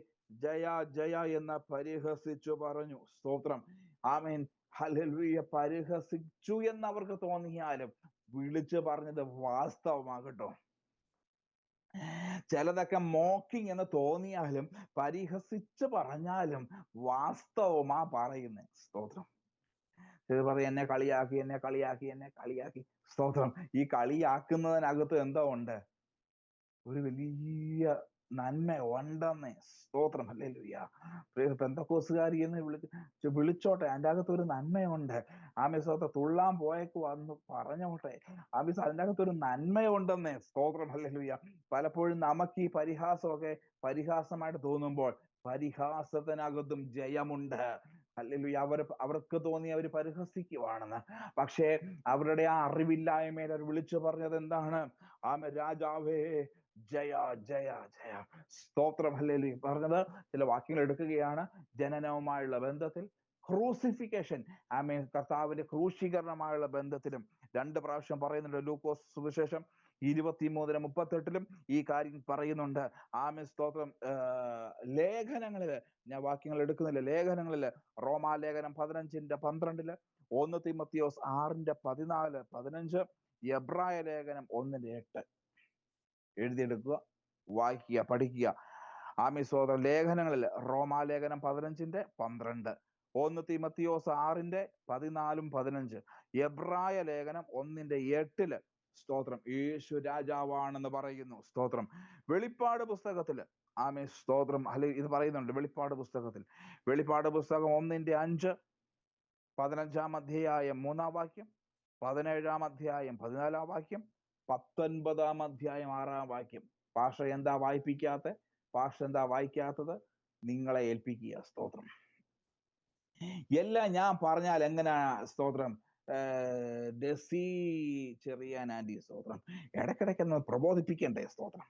ജയ ജയ എന്ന് പരിഹസിച്ചു പറഞ്ഞു. സ്തോത്രം. ആമേൻ. ഹല്ലേലൂയ. പരിഹസിച്ചു എന്ന് അവർക്ക് തോന്നിയാലും വിളിച്ചു പറഞ്ഞത് വാസ്തവമാകട്ടോ. ചിലതൊക്കെ മോക്കിംഗ് എന്ന് തോന്നിയാലും പരിഹസിച്ച് പറഞ്ഞാലും വാസ്തവമാ പറയുന്നത്. സ്തോത്രം. ചിലർ പറയും എന്നെ കളിയാക്കി. സ്തോത്രം. ഈ കളിയാക്കുന്നതിനകത്ത് എന്തോ ഉണ്ട്? ഒരു വലിയ നന്മ ഉണ്ടെന്നേ. സ്തോത്രം. ഹല്ലേലൂയ. പെന്തക്കോസുകാരി എന്ന് വിളിച്ചോട്ടെ, അതിൻ്റെ അകത്ത് ഒരു നന്മയുണ്ട്. സ്തോത്രം. തുള്ളാൻ പോയേക്ക് വന്ന് പറഞ്ഞോട്ടെ, അതിൻ്റെ അകത്തൊരു നന്മയുണ്ടെന്നേ. സ്തോത്രം. ഹല്ലേലൂയ. പലപ്പോഴും നമുക്ക് ഈ പരിഹാസമൊക്കെ പരിഹാസമായിട്ട് തോന്നുമ്പോൾ പരിഹാസത്തിനകത്തും ജയമുണ്ട്. ഹല്ലേലൂയ. അവർക്ക് തോന്നി അവർ പരിഹസിക്കുവാണെന്ന്. പക്ഷേ അവരുടെ ആ അറിവില്ലായ്മയിൽ അവർ വിളിച്ചു പറഞ്ഞത് എന്താണ്? രാജാവേ, ജയ ജയ ജയ. സ്തോത്രം. ഹല്ലേലൂയ. പറഞ്ഞത് ചില വാക്യങ്ങൾ എടുക്കുകയാണ്. ജനനവുമായുള്ള ബന്ധത്തിൽ, ക്രൂസിഫിക്കേഷൻ, കർത്താവിന്റെ ക്രൂശീകരണമായുള്ള ബന്ധത്തിലും 2 പ്രാവശ്യം പറയുന്നുണ്ട്. ലൂക്കോസ് സുവിശേഷം 23:38 ഈ കാര്യം പറയുന്നുണ്ട്. ആമേൻ സ്തോത്രം. ലേഖനങ്ങളില് ഞാൻ വാക്യങ്ങൾ എടുക്കുന്നില്ല. ലേഖനങ്ങളില് റോമാലേഖനം 15:12, 1 തീമോഥെയോസ് 6:14, 15, എബ്രായ ലേഖനം 1:8 എഴുതിയെടുക്കുക, വായിക്കുക, പഠിക്കുക. ആമേൻ സ്തോത്രം. ലേഖനങ്ങളിൽ റോമാലേഖനം 15:12, 1 തീമോഥെയോസ് 6:14, 15, എബ്രായ ലേഖനം 1:8 സ്തോത്രം. യേശു രാജാവാണെന്ന് പറയുന്നു. സ്തോത്രം. വെളിപ്പാട് പുസ്തകത്തില് ആമേൻ സ്തോത്രം. അല്ലെ ഇത് പറയുന്നുണ്ട് വെളിപ്പാട് പുസ്തകത്തിൽ. വെളിപ്പാട് പുസ്തകം 1:5, 15-ാം അധ്യായം 3-ാം വാക്യം, 17-ാം അധ്യായം 14-ാം വാക്യം, 19-ാം അധ്യായം 6-ാം വാക്യം. പാഷ എന്താ വായിപ്പിക്കാത്ത? പാഷ എന്താ വായിക്കാത്തത്? നിങ്ങളെ ഏൽപ്പിക്കുക. സ്തോത്രം. എല്ലാം ഞാൻ പറഞ്ഞാൽ എങ്ങനെയാ സ്തോത്രം? ഡെസി ചെറിയാൻ ആന്റി സ്തോത്രം. ഇടയ്ക്കിടയ്ക്കൊന്ന് പ്രബോധിപ്പിക്കണ്ടേ? സ്തോത്രം.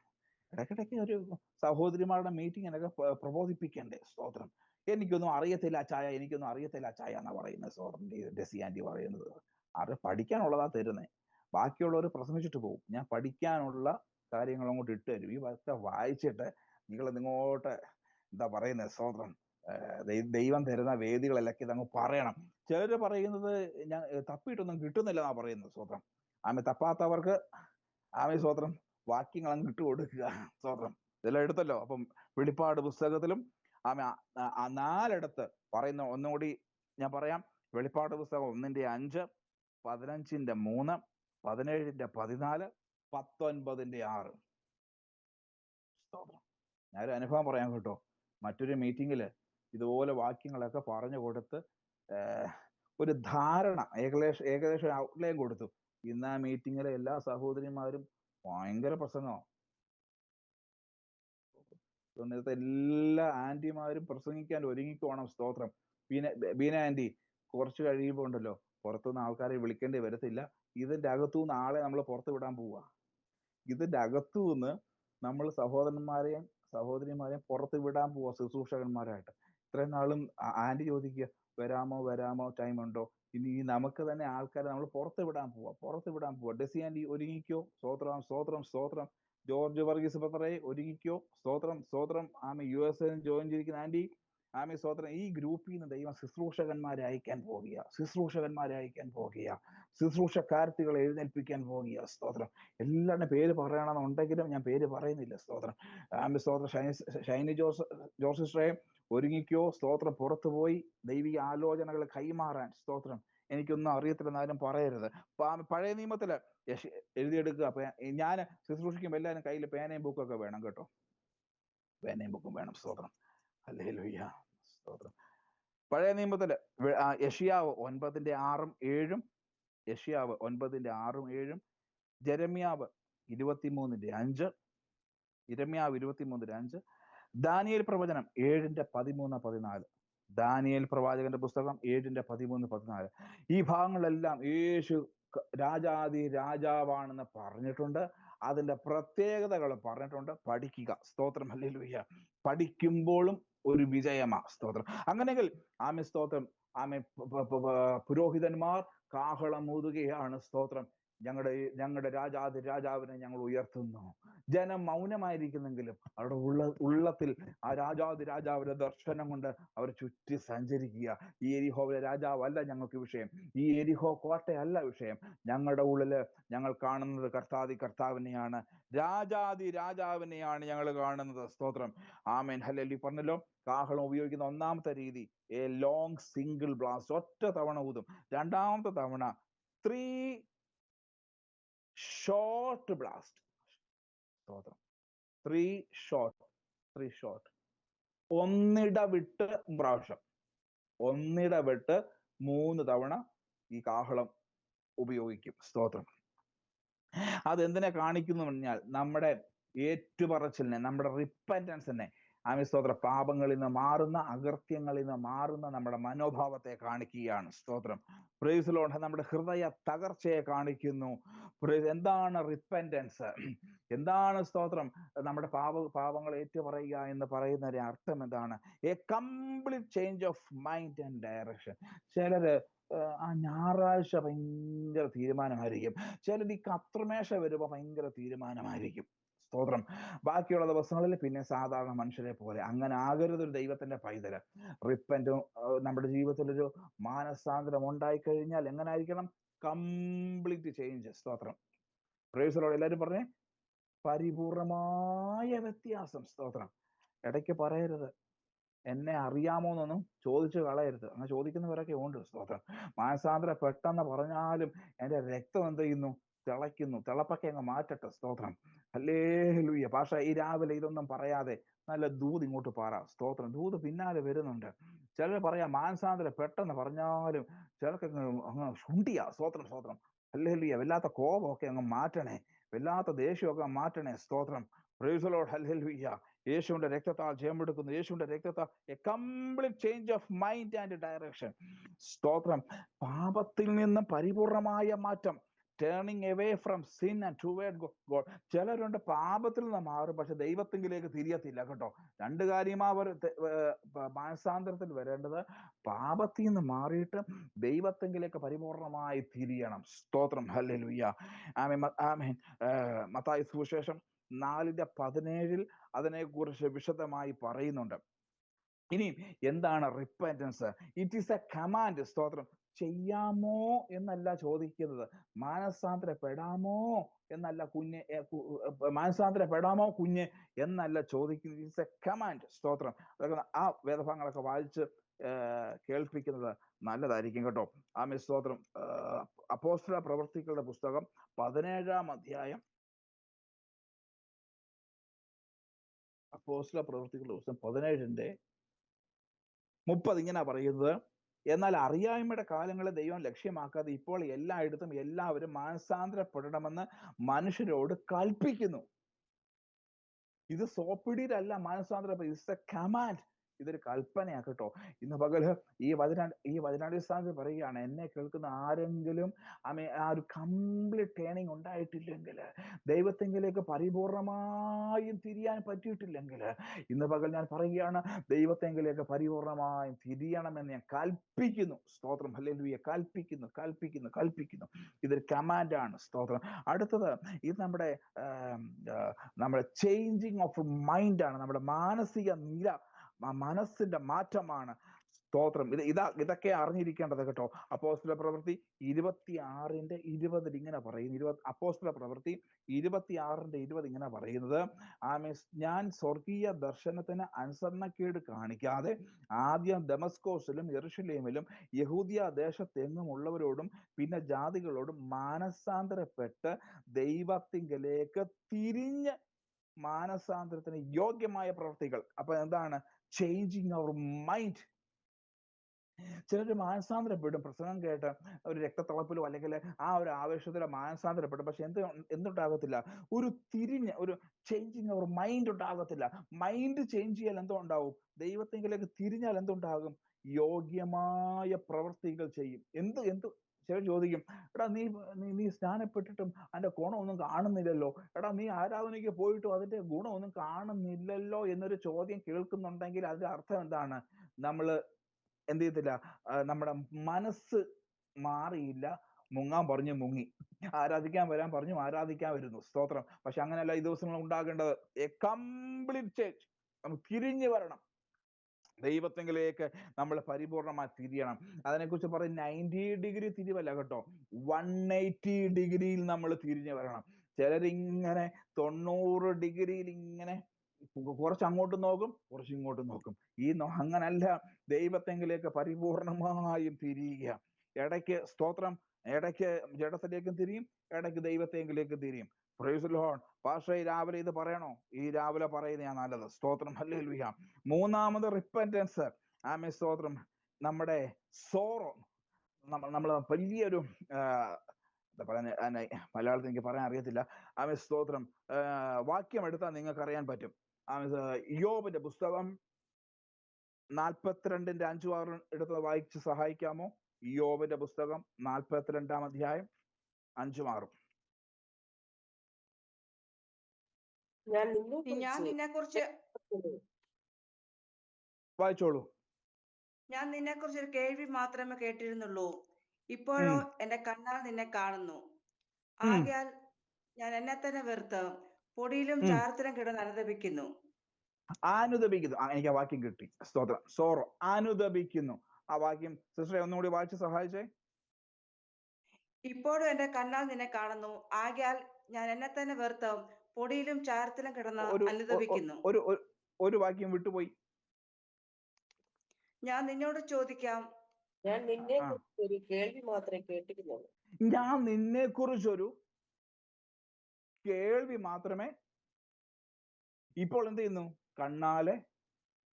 ഇടയ്ക്കിടയ്ക്ക് ഒരു സഹോദരിമാരുടെ മീറ്റിങ്ങിനൊക്കെ പ്രബോധിപ്പിക്കണ്ടേ? സ്തോത്രം. എനിക്കൊന്നും അറിയത്തില്ല ചായ, എനിക്കൊന്നും അറിയത്തില്ല ചായ എന്നാ പറയുന്നത്. സ്തോത്രം. ഡെസി ആന്റി പറയുന്നത് അത് പഠിക്കാനുള്ളതാ തരുന്നേ. ബാക്കിയുള്ളവർ പ്രസംഗിച്ചിട്ട് പോകും. ഞാൻ പഠിക്കാനുള്ള കാര്യങ്ങൾ അങ്ങോട്ട് ഇട്ട് തരും. ഈ വസ്ത വായിച്ചിട്ട് നിങ്ങളിങ്ങോട്ട് എന്താ പറയുന്നത്? സ്തോത്രം. ദൈവം തരുന്ന വേദികളെല്ലാം ഇതങ്ങ് പറയണം. ചിലര് പറയുന്നത് ഞാൻ തപ്പിയിട്ടൊന്നും കിട്ടുന്നില്ല എന്നാ പറയുന്നത്. സ്തോത്രം. ആമേ തപ്പാത്തവർക്ക് ആമേ സ്തോത്രം വാക്യങ്ങൾ അങ്ങ് ഇട്ട് കൊടുക്കുക. സ്തോത്രം. ഇതെല്ലാം എടുത്തല്ലോ. അപ്പം വെളിപ്പാട് പുസ്തകത്തിലും ആമേ 4 പറയുന്ന ഒന്നുകൂടി ഞാൻ പറയാം. വെളിപ്പാട് പുസ്തകം 1:5, 15:3, 17:14, 19:6. സ്തോത്രം. ഞാനൊരു അനുഭവം പറയാൻ കേട്ടോ. മറ്റൊരു മീറ്റിങ്ങില് ഇതുപോലെ വാക്യങ്ങളൊക്കെ പറഞ്ഞു കൊടുത്ത് ഒരു ധാരണ ഏകദേശം ഔട്ട്ലൈൻ കൊടുത്തു. ഇന്ന് ആ മീറ്റിങ്ങിലെ എല്ലാ സഹോദരിമാരും ഭയങ്കര പ്രസംഗമാണ്. ഇന്നത്തെ എല്ലാ ആന്റിമാരും പ്രസംഗിക്കാൻ ഒരുങ്ങിക്കോണം. സ്തോത്രം. ബീന ആന്റി കുറച്ച് കഴിയുമ്പോൾ ഉണ്ടല്ലോ പുറത്തുനിന്ന് ആൾക്കാരെ വിളിക്കേണ്ടി വരത്തില്ല. ഇതിന്റെ അകത്തുനിന്ന് ആളെ നമ്മൾ പുറത്ത് വിടാൻ പോവുക. ഇതിന്റെ അകത്തുനിന്ന് നമ്മൾ സഹോദരിമാരെയും പുറത്ത് വിടാൻ പോവുക ശുശ്രൂഷകന്മാരായിട്ട്. ഇത്രയും നാളും ആന്റി ചോദിക്കുക വരാമോ ടൈം ഉണ്ടോ? ഇനി നമുക്ക് തന്നെ ആൾക്കാരെ നമ്മൾ പുറത്ത് വിടാൻ പോവാ. ഡെസി ആന്റി ഒരുങ്ങിക്കോ. സ്തോത്രം. ജോർജ് വർഗീസ് ബ്രദറെ ഒരുങ്ങിക്കോ. സ്തോത്രം. ആമേ USA ജോയിൻ ചെയ്തിരിക്കുന്ന ആന്റി ആമേ സ്തോത്രം. ഈ ഗ്രൂപ്പിൽ നിന്ന് ദൈവം ശുശ്രൂഷകന്മാരെ അയക്കാൻ പോകുക. ശുശ്രൂഷക്കാർത്തികളെ എഴുന്നേൽപ്പിക്കാൻ പോകുക. സ്തോത്രം. എല്ലാവരുടെ പേര് പറയണമെന്നുണ്ടെങ്കിലും ഞാൻ പേര് പറയുന്നില്ല. സ്തോത്രം. ആമേ സ്തോത്രം. ഷൈനി ജോർജ് സിസ്റ്ററെ ഒരുങ്ങിക്കോ. സ്തോത്രം. പുറത്തു പോയി ദൈവിക ആലോചനകൾ കൈമാറാൻ. സ്തോത്രം. എനിക്കൊന്നും അറിയത്തില്ലെന്നാരും പറയരുത്. പഴയ നിയമത്തില് എഴുതിയെടുക്കുക. അപ്പൊ ഞാൻ ശുശ്രൂഷിക്കുമ്പോൾ എല്ലാവരും കയ്യിൽ പേനയും ബുക്കൊക്കെ വേണം കേട്ടോ. പേനയും ബുക്കും വേണം. സ്തോത്രം. ഹല്ലേലൂയ. സ്തോത്രം. പഴയ നിയമത്തില് യെശയ്യാവ് 9:6-7, യെശയ്യാവ് 9:6-7, ജെരമ്യാവ് 23:5, ദാനിയേൽ പ്രവചനം 7:13-14, ദാനിയേൽ പ്രവാചകന്റെ പുസ്തകം 7:13-14. ഈ ഭാഗങ്ങളെല്ലാം യേശു രാജാതി രാജാവാണെന്ന് പറഞ്ഞിട്ടുണ്ട്. അതിന്റെ പ്രത്യേകതകൾ പറഞ്ഞിട്ടുണ്ട്. പഠിക്കുക. സ്തോത്രം. ഹല്ലേലൂയ. പഠിക്കുമ്പോഴും ഒരു വിജയമാ. സ്തോത്രം. അങ്ങനെയെങ്കിൽ ആമേ സ്തോത്രം. ആമേ പുരോഹിതന്മാർ കാഹളം ഊതുകയാണ്. സ്തോത്രം. ഞങ്ങളുടെ രാജാതി രാജാവിനെ ഞങ്ങൾ ഉയർത്തുന്നു. ജനം മൗനമായിരിക്കുന്നെങ്കിലും അവരുടെ ഉള്ളത്തിൽ ആ രാജാതി രാജാവിന്റെ ദർശനം കൊണ്ട് അവർ ചുറ്റി സഞ്ചരിക്കുക. ഈ എരിഹോവിലെ രാജാവല്ല ഞങ്ങൾക്ക് വിഷയം. ഈ എരിഹോ കോട്ടയല്ല വിഷയം. ഞങ്ങളുടെ ഉള്ളില് ഞങ്ങൾ കാണുന്നത് കർത്താവിനെയാണ്. രാജാതി രാജാവിനെയാണ് ഞങ്ങൾ കാണുന്നത്. സ്തോത്രം. ആമേൻ. ഹല്ലേലൂയ. പറഞ്ഞല്ലോ കാഹളം ഉപയോഗിക്കുന്ന ഒന്നാമത്തെ രീതി എ ലോങ് സിംഗിൾ ബ്ലാസ്റ്റ്. ഒറ്റ തവണ ഊതും. രണ്ടാമത്തെ തവണ 3 ഷോർട്ട് ബ്ലാസ്റ്റ്. സ്തോത്രം. 3 ഷോർട്ട്. ഒന്നിടവിട്ട് പ്രാവശ്യം. 3 തവണ ഈ കാഹളം ഉപയോഗിക്കും. സ്തോത്രം. അതെന്തിനെ കാണിക്കുന്നു പറഞ്ഞാൽ നമ്മുടെ ഏറ്റുപറച്ചിലിനെ, നമ്മുടെ റിപ്പന്റൻസിനെ, ആമേൻ സ്തോത്രം. പാപങ്ങളിൽ നിന്ന് മാറുന്ന, അകൃത്യങ്ങളിൽ നിന്ന് മാറുന്ന നമ്മുടെ മനോഭാവത്തെ കാണിക്കുകയാണ്. സ്തോത്രം. Praise Lord. നമ്മുടെ ഹൃദയ തകർച്ചയെ കാണിക്കുന്നു. എന്താണ് റിപ്പൻറ്റൻസ്? എന്താണ് സ്തോത്രം? നമ്മുടെ പാപങ്ങൾ ഏറ്റുപറയുക എന്ന് പറയുന്നതിന്റെ അർത്ഥം എന്താണ്? A complete change of mind and direction. ചിലര് ആ ഞായറാഴ്ച ഭയങ്കര തീരുമാനമായിരിക്കും. ചിലർ ഈ കത്രമേശ വരുമ്പോൾ ഭയങ്കര തീരുമാനമായിരിക്കും. സ്തോത്രം. ബാക്കിയുള്ള ദിവസങ്ങളിൽ പിന്നെ സാധാരണ മനുഷ്യരെ പോലെ. അങ്ങനെ ആകരുത് ഒരു ദൈവത്തിന്റെ പൈതല്. റിപ്പന്റും നമ്മുടെ ജീവിതത്തിൽ ഒരു മാനസാന്തരം ഉണ്ടായിക്കഴിഞ്ഞാൽ എങ്ങനെ ആയിരിക്കണം? Complete change. സ്തോത്രം. Praise Lord. എല്ലാവരും പറഞ്ഞേ, പരിപൂർണമായ വ്യത്യാസം. സ്തോത്രം. ഇടയ്ക്ക് പറയരുത് എന്നെ അറിയാമോ എന്നൊന്നും ചോദിച്ചു കളയരുത്. അങ്ങനെ ചോദിക്കുന്നവരൊക്കെ ഉണ്ട്. സ്തോത്രം. മാനസാന്തരം പെട്ടെന്ന് പറഞ്ഞാലും എന്റെ രക്തം എന്ത് ചെയ്യുന്നു? തിളയ്ക്കുന്നു. തിളപ്പൊക്കെ അങ്ങ് മാറ്റട്ടെ. സ്തോത്രം. ഹല്ലേലൂയ. പക്ഷെ ഈ രാവിലെ ഇതൊന്നും പറയാതെ നല്ല ദൂത് ഇങ്ങോട്ട് പറ. സ്തോത്രം. ദൂത് പിന്നാലെ വരുന്നുണ്ട്. ചിലർ പറയാം മാനസാന്തരം പെട്ടെന്ന് പറഞ്ഞാലും ചിലർക്ക് അങ്ങ് ശുണ്ടിയാ. സ്തോത്രം. സ്തോത്രം. ഹല്ലേലൂയ. വല്ലാത്ത കോപമൊക്കെ അങ്ങ് മാറ്റണേ, വല്ലാത്ത ദേഷ്യമൊക്കെ മാറ്റണേ. സ്തോത്രം. Praise the Lord. ഹല്ലേലൂയ. യേശുവിന്റെ രക്തത്താൽ ജയമെടുക്കുന്നു. യേശുവിന്റെ രക്തത്താൽ a complete change of mind and direction. സ്തോത്രം. പാപത്തിൽ നിന്ന് പരിപൂർണമായ മാറ്റം. Turning away from sin and toward God. ചിലരുണ്ട് പാപത്തിൽ നിന്ന് മാറും, പക്ഷെ ദൈവത്തിങ്കിലേക്ക് തിരിയത്തില്ല കേട്ടോ. രണ്ട് കാര്യമാ മാനസാന്തരത്തിൽ വരേണ്ടത്. പാപത്തിൽ നിന്ന് മാറിയിട്ട് ദൈവത്തിങ്കിലേക്ക് പരിപൂർണമായി തിരിയണം. സ്തോത്രം. ഹല്ലേലൂയ. ആമേൻ. ആമേൻ. മത്തായി സുവിശേഷം 4:17 അതിനെക്കുറിച്ച് വിശദമായി പറയുന്നുണ്ട്. ഇനിയും എന്താണ് repentance? It is A command. സ്തോത്രം. ചെയ്യാമോ എന്നല്ല ചോദിക്കുന്നത്, മാനസാന്തരപ്പെടാമോ എന്നല്ല കുഞ്ഞ്, മാനസാന്തരപ്പെടാമോ കുഞ്ഞ് എന്നല്ല ചോദിക്കുന്നത്. It's A command. സ്തോത്രം. അതൊക്കെ ആ വേദഭാഗങ്ങളൊക്കെ വായിച്ച് കേൾപ്പിക്കുന്നത് നല്ലതായിരിക്കും കേട്ടോ. ആമേൻ. സ്തോത്രം. അപ്പോസ്തല പ്രവൃത്തികളുടെ പുസ്തകം 17-ാം അധ്യായം, അപ്പോസ്തല പ്രവൃത്തികളുടെ പുസ്തകം 17:30 ഇങ്ങനെ പറയുന്നത്: എന്നാൽ അറിയായ്മയുടെ കാലങ്ങളെ ദൈവം ലക്ഷ്യമാക്കാതെ ഇപ്പോൾ എല്ലായിടത്തും എല്ലാവരും മാനസാന്തരപ്പെടണമെന്ന് മനുഷ്യരോട് കൽപ്പിക്കുന്നു. ഇത് സോപ്പിടിയിലല്ല മാനസാന്തരം. It's A command. ഇതൊരു കൽപ്പനയാ കേട്ടോ. ഇന്ന് പകല് ഈ വചനാടിസ്ഥാനത്തിൽ പറയുകയാണ്, എന്നെ കേൾക്കുന്ന ആരെങ്കിലും ആ ഒരു കംപ്ലീറ്റ് ടേണിങ് ഉണ്ടായിട്ടില്ലെങ്കിൽ, ദൈവത്തെങ്കിലേക്ക് പരിപൂർണമായും തിരിയാൻ പറ്റിയിട്ടില്ലെങ്കിൽ, ഇന്ന് പകൽ ഞാൻ പറയുകയാണ്, ദൈവത്തെങ്കിലേക്ക് പരിപൂർണമായും തിരിയണമെന്ന് ഞാൻ കൽപ്പിക്കുന്നു. സ്തോത്രം. ഹല്ലേലൂയ. കൽപ്പിക്കുന്നു. ഇതൊരു കമാൻഡാണ്. സ്തോത്രം. അടുത്തത്, ഇത് നമ്മുടെ ചേഞ്ചിങ് ഓഫ് മൈൻഡ് ആണ്. നമ്മുടെ മാനസിക നില, മനസ്സിന്റെ മാറ്റമാണ്. സ്തോത്രം. ഇതൊക്കെ അറിഞ്ഞിരിക്കേണ്ടത് കേട്ടോ. അപ്പോസ്തല പ്രവൃത്തി 26:20 ഇങ്ങനെ പറയുന്നു. അപ്പോസ്തല പ്രവൃത്തി 26:20 ഇങ്ങനെ പറയുന്നത്: ഞാൻ സ്വർഗീയ ദർശനത്തിന് അനുസരണക്കേട് കാണിക്കാതെ ആദ്യം ദമസ്കോസിലും യെരൂശലേമിലും യഹൂദിയ ദേശത്തെങ്ങും ഉള്ളവരോടും പിന്നെ ജാതികളോടും മാനസാന്തരപ്പെട്ട് ദൈവത്തിങ്കലേക്ക് തിരിഞ്ഞ് മാനസാന്തരത്തിന് യോഗ്യമായ പ്രവൃത്തികൾ. അപ്പൊ എന്താണ്? ചേഞ്ചിങ് അവർ മൈൻഡ്. ചിലർ മാനസാന്തരപ്പെടും, പ്രസംഗം കേട്ട് ഒരു രക്തത്തിളപ്പിലോ അല്ലെങ്കിൽ ആ ഒരു ആവേശത്തിലോ മാനസാന്തരപ്പെടും. പക്ഷെ എന്തുണ്ടാകത്തില്ല? ഒരു ചേഞ്ചിങ് അവർ മൈൻഡ് ഉണ്ടാകത്തില്ല. മൈൻഡ് ചേഞ്ച് ചെയ്യാൻ എന്തോ ഉണ്ടാവും? ദൈവത്തെങ്കിലേക്ക് തിരിഞ്ഞാൽ എന്തുണ്ടാകും? യോഗ്യമായ പ്രവൃത്തികൾ ചെയ്യും. ചിലർ ചോദിക്കും, എടാ നീ സ്നാനപ്പെട്ടിട്ടും അതിന്റെ ഗുണമൊന്നും കാണുന്നില്ലല്ലോ, എടാ നീ ആരാധനയ്ക്ക് പോയിട്ടും അതിന്റെ ഗുണമൊന്നും കാണുന്നില്ലല്ലോ എന്നൊരു ചോദ്യം കേൾക്കുന്നുണ്ടെങ്കിൽ അതിന്റെ അർത്ഥം എന്താണ്? നമ്മള് എന്ത് ചെയ്യത്തില്ല, നമ്മുടെ മനസ്സ് മാറിയില്ല. മുങ്ങാൻ പറഞ്ഞു മുങ്ങി, ആരാധിക്കാൻ വരാൻ പറഞ്ഞു ആരാധിക്കാൻ വരുന്നു. സ്തോത്രം. പക്ഷെ അങ്ങനെയല്ല ഈ ദിവസങ്ങൾ ഉണ്ടാകേണ്ടത്. A complete change. നമുക്ക് തിരിഞ്ഞു വരണം. ദൈവത്തെങ്കിലേക്ക് നമ്മൾ പരിപൂർണമായി തിരിയണം. അതിനെക്കുറിച്ച് പറയും 90 ഡിഗ്രി തിരിവല്ല കേട്ടോ, 180 ഡിഗ്രിയിൽ നമ്മൾ തിരിഞ്ഞു വരണം. ചിലരിങ്ങനെ 90 ഡിഗ്രിയിൽ ഇങ്ങനെ കുറച്ച് അങ്ങോട്ട് നോക്കും, കുറച്ച് ഇങ്ങോട്ട് നോക്കും. അങ്ങനല്ല. ദൈവത്തെങ്കിലേക്ക് പരിപൂർണമായും തിരിയുക. ഇടയ്ക്ക് സ്തോത്രം, ഇടയ്ക്ക് ജഡത്തിലേക്കും തിരിയും, ഇടയ്ക്ക് ദൈവത്തെങ്കിലേക്കും തിരിയും. Price the Lord. പക്ഷേ രാവിലെ ഇത് പറയണോ? ഈ രാവിലെ പറയുന്നതാ നല്ലത്. സ്തോത്രം. ഹല്ലേലൂയ. മൂന്നാമത് റിപ്പൻറ്റൻസ്. ആമേൻ. സ്തോത്രം. നമ്മുടെ സോറോ, നമ്മൾ വലിയൊരു മലയാളത്തിൽ എനിക്ക് പറയാൻ അറിയത്തില്ല. ആമേൻ. സ്തോത്രം. വാക്യം എടുത്താൽ നിങ്ങൾക്ക് അറിയാൻ പറ്റും. യോബിന്റെ പുസ്തകം 42:5-6 എടുത്ത് വായിച്ച് സഹായിക്കാമോ? യോബിന്റെ പുസ്തകം 42 അധ്യായം 5-6. ഞാൻ ഞാൻ നിന്നെക്കുറിച്ച് നിന്നെക്കുറിച്ച് വായിച്ചോളൂ. ഞാൻ നിന്നെക്കുറിച്ച് ഒരു കേൾവി മാത്രമേ കേട്ടിരുന്നുള്ളൂ. ഇപ്പോഴോ എന്റെ കണ്ണാൽ നിന്നെ കാണുന്നു. ആകയാൽ ഞാൻ എന്നെ തന്നെ വെറുത്ത് പൊടിയിലും ചാരത്തിലും കിടന്ന് അനുതപിക്കുന്നു. അനുദപിക്കുന്നു. എനിക്ക് ആ വാക്യം കിട്ടി. സ്തോത്രം. സോറോ, അനുദപിക്കുന്നു. ആ വാക്യം സിസ്റ്ററെ ഒന്നുകൂടി വായിച്ച് സഹായിച്ചേ. ഇപ്പോഴും എന്റെ കണ്ണാൽ നിന്നെ കാണുന്നു. ആകയാൽ ഞാൻ എന്നെ തന്നെ വെറുത്ത് പൊടിയിലും ചാരത്തിലും കിടന്ന് അനുതപിക്കുന്നു. ഒരു വാക്യം വിട്ടുപോയി. ഞാൻ നിന്നോട് ചോദിക്കാം. ഞാൻ നിന്നെക്കുറിച്ച് ഒരു കേൾവി മാത്രമേ കേട്ടിരുന്നുള്ളൂ. ഞാൻ നിന്നെ കുറിച്ചൊരു കേൾവി മാത്രമേ. ഇപ്പോൾ എന്ത് ചെയ്യുന്നു? കണ്ണാലെ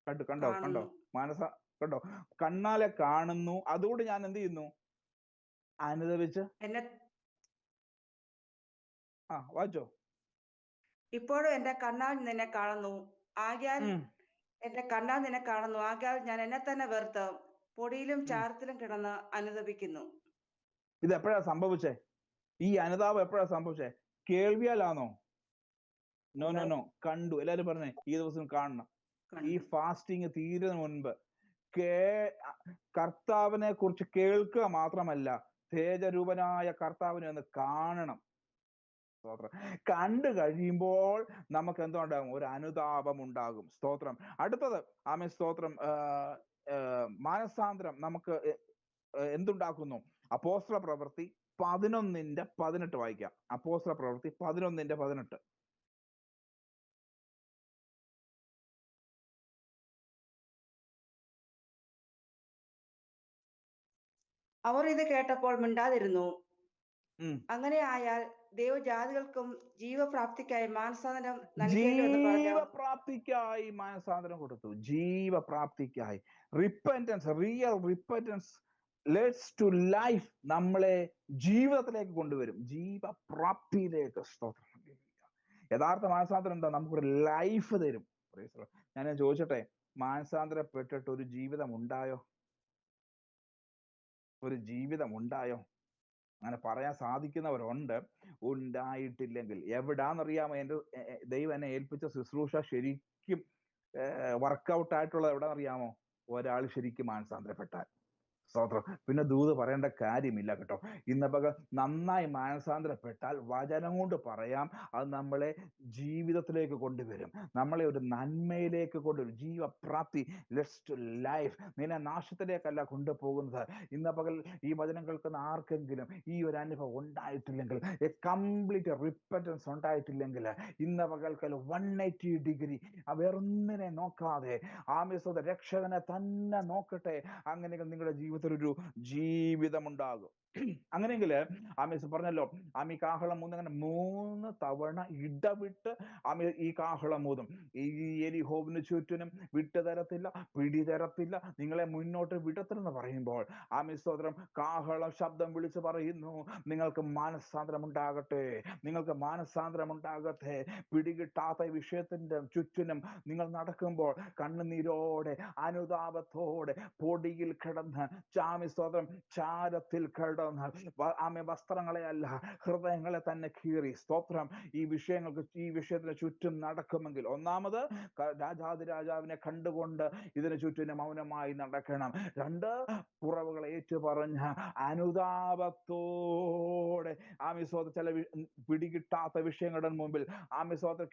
കണ്ടോ കണ്ടോ കണ്ണാലെ കാണുന്നു. അതുകൊണ്ട് ഞാൻ എന്ത് ചെയ്യുന്നു? അനുദപിച്ച് വായിച്ചോ. ഇപ്പോഴും എന്റെ കണ്ണാൽ നിന്നെ കാണുന്നു. ആകയാൽ എന്റെ കണ്ണാൽ നിന്നെ കാണുന്നു. ആകയാൽ ഞാൻ എന്നെ തന്നെ വെറുത്ത് പൊടിയിലും ചാരത്തിലും കിടന്ന് അനുദപിക്കുന്നു. ഇത് എപ്പോഴാ സംഭവിച്ചേ? ഈ അനുതാപം എപ്പോഴാ സംഭവിച്ചേ? കേൾവിയാലാണോ? നോ. കണ്ടു. എല്ലാരും പറഞ്ഞേ ഈ ദിവസം കാണണം. ഈ ഫാസ്റ്റിംഗ് തീരുന്ന മുൻപ് കർത്താവിനെ കുറിച്ച് കേൾക്കുക മാത്രമല്ല, തേജരൂപനായ കർത്താവിനെ ഒന്ന് കാണണം. സ്തോത്രം. കണ്ടു കഴിയുമ്പോൾ നമുക്ക് എന്തുണ്ടാകും? ഒരു അനുതാപം ഉണ്ടാകും. സ്തോത്രം. അടുത്തത് സ്തോത്രം. മാനസാന്തരം നമുക്ക് എന്തുണ്ടാക്കുന്നു? അപ്പോസ്തല പ്രവൃത്തി 11:18 വായിക്കാം. അപ്പോസ്തല പ്രവൃത്തി 11:18. അവർ ഇത് കേട്ടപ്പോൾ മിണ്ടാതിരുന്നു. അങ്ങനെ ആയാൽ ദൈവജാതികൾക്കും ജീവപ്രാപ്തിക്കായി മാനസാന്തരം ജീവപ്രാപ്തിക്കായി മാനസാന്തരം കൊടുത്തു. ജീവപ്രാപ്തിക്കായി repentance, real repentance lets to life, നമ്മളെ ജീവിതത്തിലേക്ക് കൊണ്ടുവരും, ജീവപ്രാപ്തിയിലേക്ക്. സ്തോത്രം. യഥാർത്ഥ മാനസാന്തരം എന്താ? നമുക്കൊരു ലൈഫ് തരും. ഞാൻ ചോദിച്ചട്ടെ, മാനസാന്തരപ്പെട്ടിട്ട് ഒരു ജീവിതം ഉണ്ടായോ? ഒരു ജീവിതം ഉണ്ടായോ? അങ്ങനെ പറയാൻ സാധിക്കുന്നവരുണ്ട്. ഉണ്ടായിട്ടില്ലെങ്കിൽ എവിടാന്നറിയാമോ? എൻ്റെ ദൈവം എന്നെ ഏൽപ്പിച്ച ശുശ്രൂഷ ശരിക്കും വർക്കൗട്ട് ആയിട്ടുള്ളത് എവിടാന്നറിയാമോ? ഒരാൾ ശരിക്കും മാനസാന്തരപ്പെട്ടാൽ. സ്തോത്രം. പിന്നെ ദൂത് പറയേണ്ട കാര്യമില്ല കേട്ടോ. ഇന്ന് പകൽ നന്നായി മാനസാന്തരപ്പെട്ടാൽ വചനം കൊണ്ട് പറയാം, അത് നമ്മളെ ജീവിതത്തിലേക്ക് കൊണ്ടുവരും, നമ്മളെ ഒരു നന്മയിലേക്ക് കൊണ്ടുവരും. ജീവപ്രാപ്തി, ലെറ്റ്സ് ടു ലൈഫ്. നിന്നെ നാശത്തിലേക്കല്ല കൊണ്ടുപോകുന്നത്. ഇന്ന് പകൽ ഈ വചനം കേൾക്കുന്ന ആർക്കെങ്കിലും ഈ ഒരു അനുഭവം ഉണ്ടായിട്ടില്ലെങ്കിൽ, എ കംപ്ലീറ്റ് റിപ്പറ്റൻസ് ഉണ്ടായിട്ടില്ലെങ്കിൽ, ഇന്ന് പകൽക്കൽ 180 ഡിഗ്രി വേറൊന്നിനെ നോക്കാതെ രക്ഷകനെ തന്നെ നോക്കട്ടെ. അങ്ങനെയെങ്കിൽ നിങ്ങളുടെ ജീവിതത്തിൽ ഒരു ജീവിതം ഉണ്ടാകും. അങ്ങനെയെങ്കിൽ പറഞ്ഞല്ലോ, കാഹളം മൂന്ന്, അങ്ങനെ 3 തവണ ഇടവിട്ട് ഈ കാഹളം മൂതും. ഈ യെരിഹോവിന് ചുറ്റിനും വിട്ടു തരത്തില്ല, പിടി തരത്തില്ല, നിങ്ങളെ മുന്നോട്ട് വിടത്തില്ലെന്ന് പറയുമ്പോൾ സ്തോത്രം, കാഹളം ശബ്ദം വിളിച്ച് പറയുന്നു, നിങ്ങൾക്ക് മാനസാന്തരം ഉണ്ടാകട്ടെ, നിങ്ങൾക്ക് മാനസാന്തരം ഉണ്ടാകട്ടെ. പിടികിട്ടാത്ത വിഷയത്തിന്റെ ചുറ്റിനും നിങ്ങൾ നടക്കുമ്പോൾ കണ്ണുനീരോടെ അനുതാപത്തോടെ പൊടിയിൽ കിടന്ന് സ്തോത്രം ചാരത്തിൽ കിടന്ന് വസ്ത്രങ്ങളെ അല്ല, ഹൃദയങ്ങളെ തന്നെ കീറി സ്തോത്രം ഈ വിഷയത്തിന് ചുറ്റും നടക്കുമെങ്കിൽ, ഒന്നാമത് രാജാവിനെ കണ്ടുകൊണ്ട് ഇതിന് ചുറ്റിനും മൗനമായി നടക്കണം. 2, കുറവുകളെ ഏറ്റുപറഞ്ഞ് അനുതാപത്തോടെ ചില പിടികിട്ടാത്ത വിഷയങ്ങളുടെ മുമ്പിൽ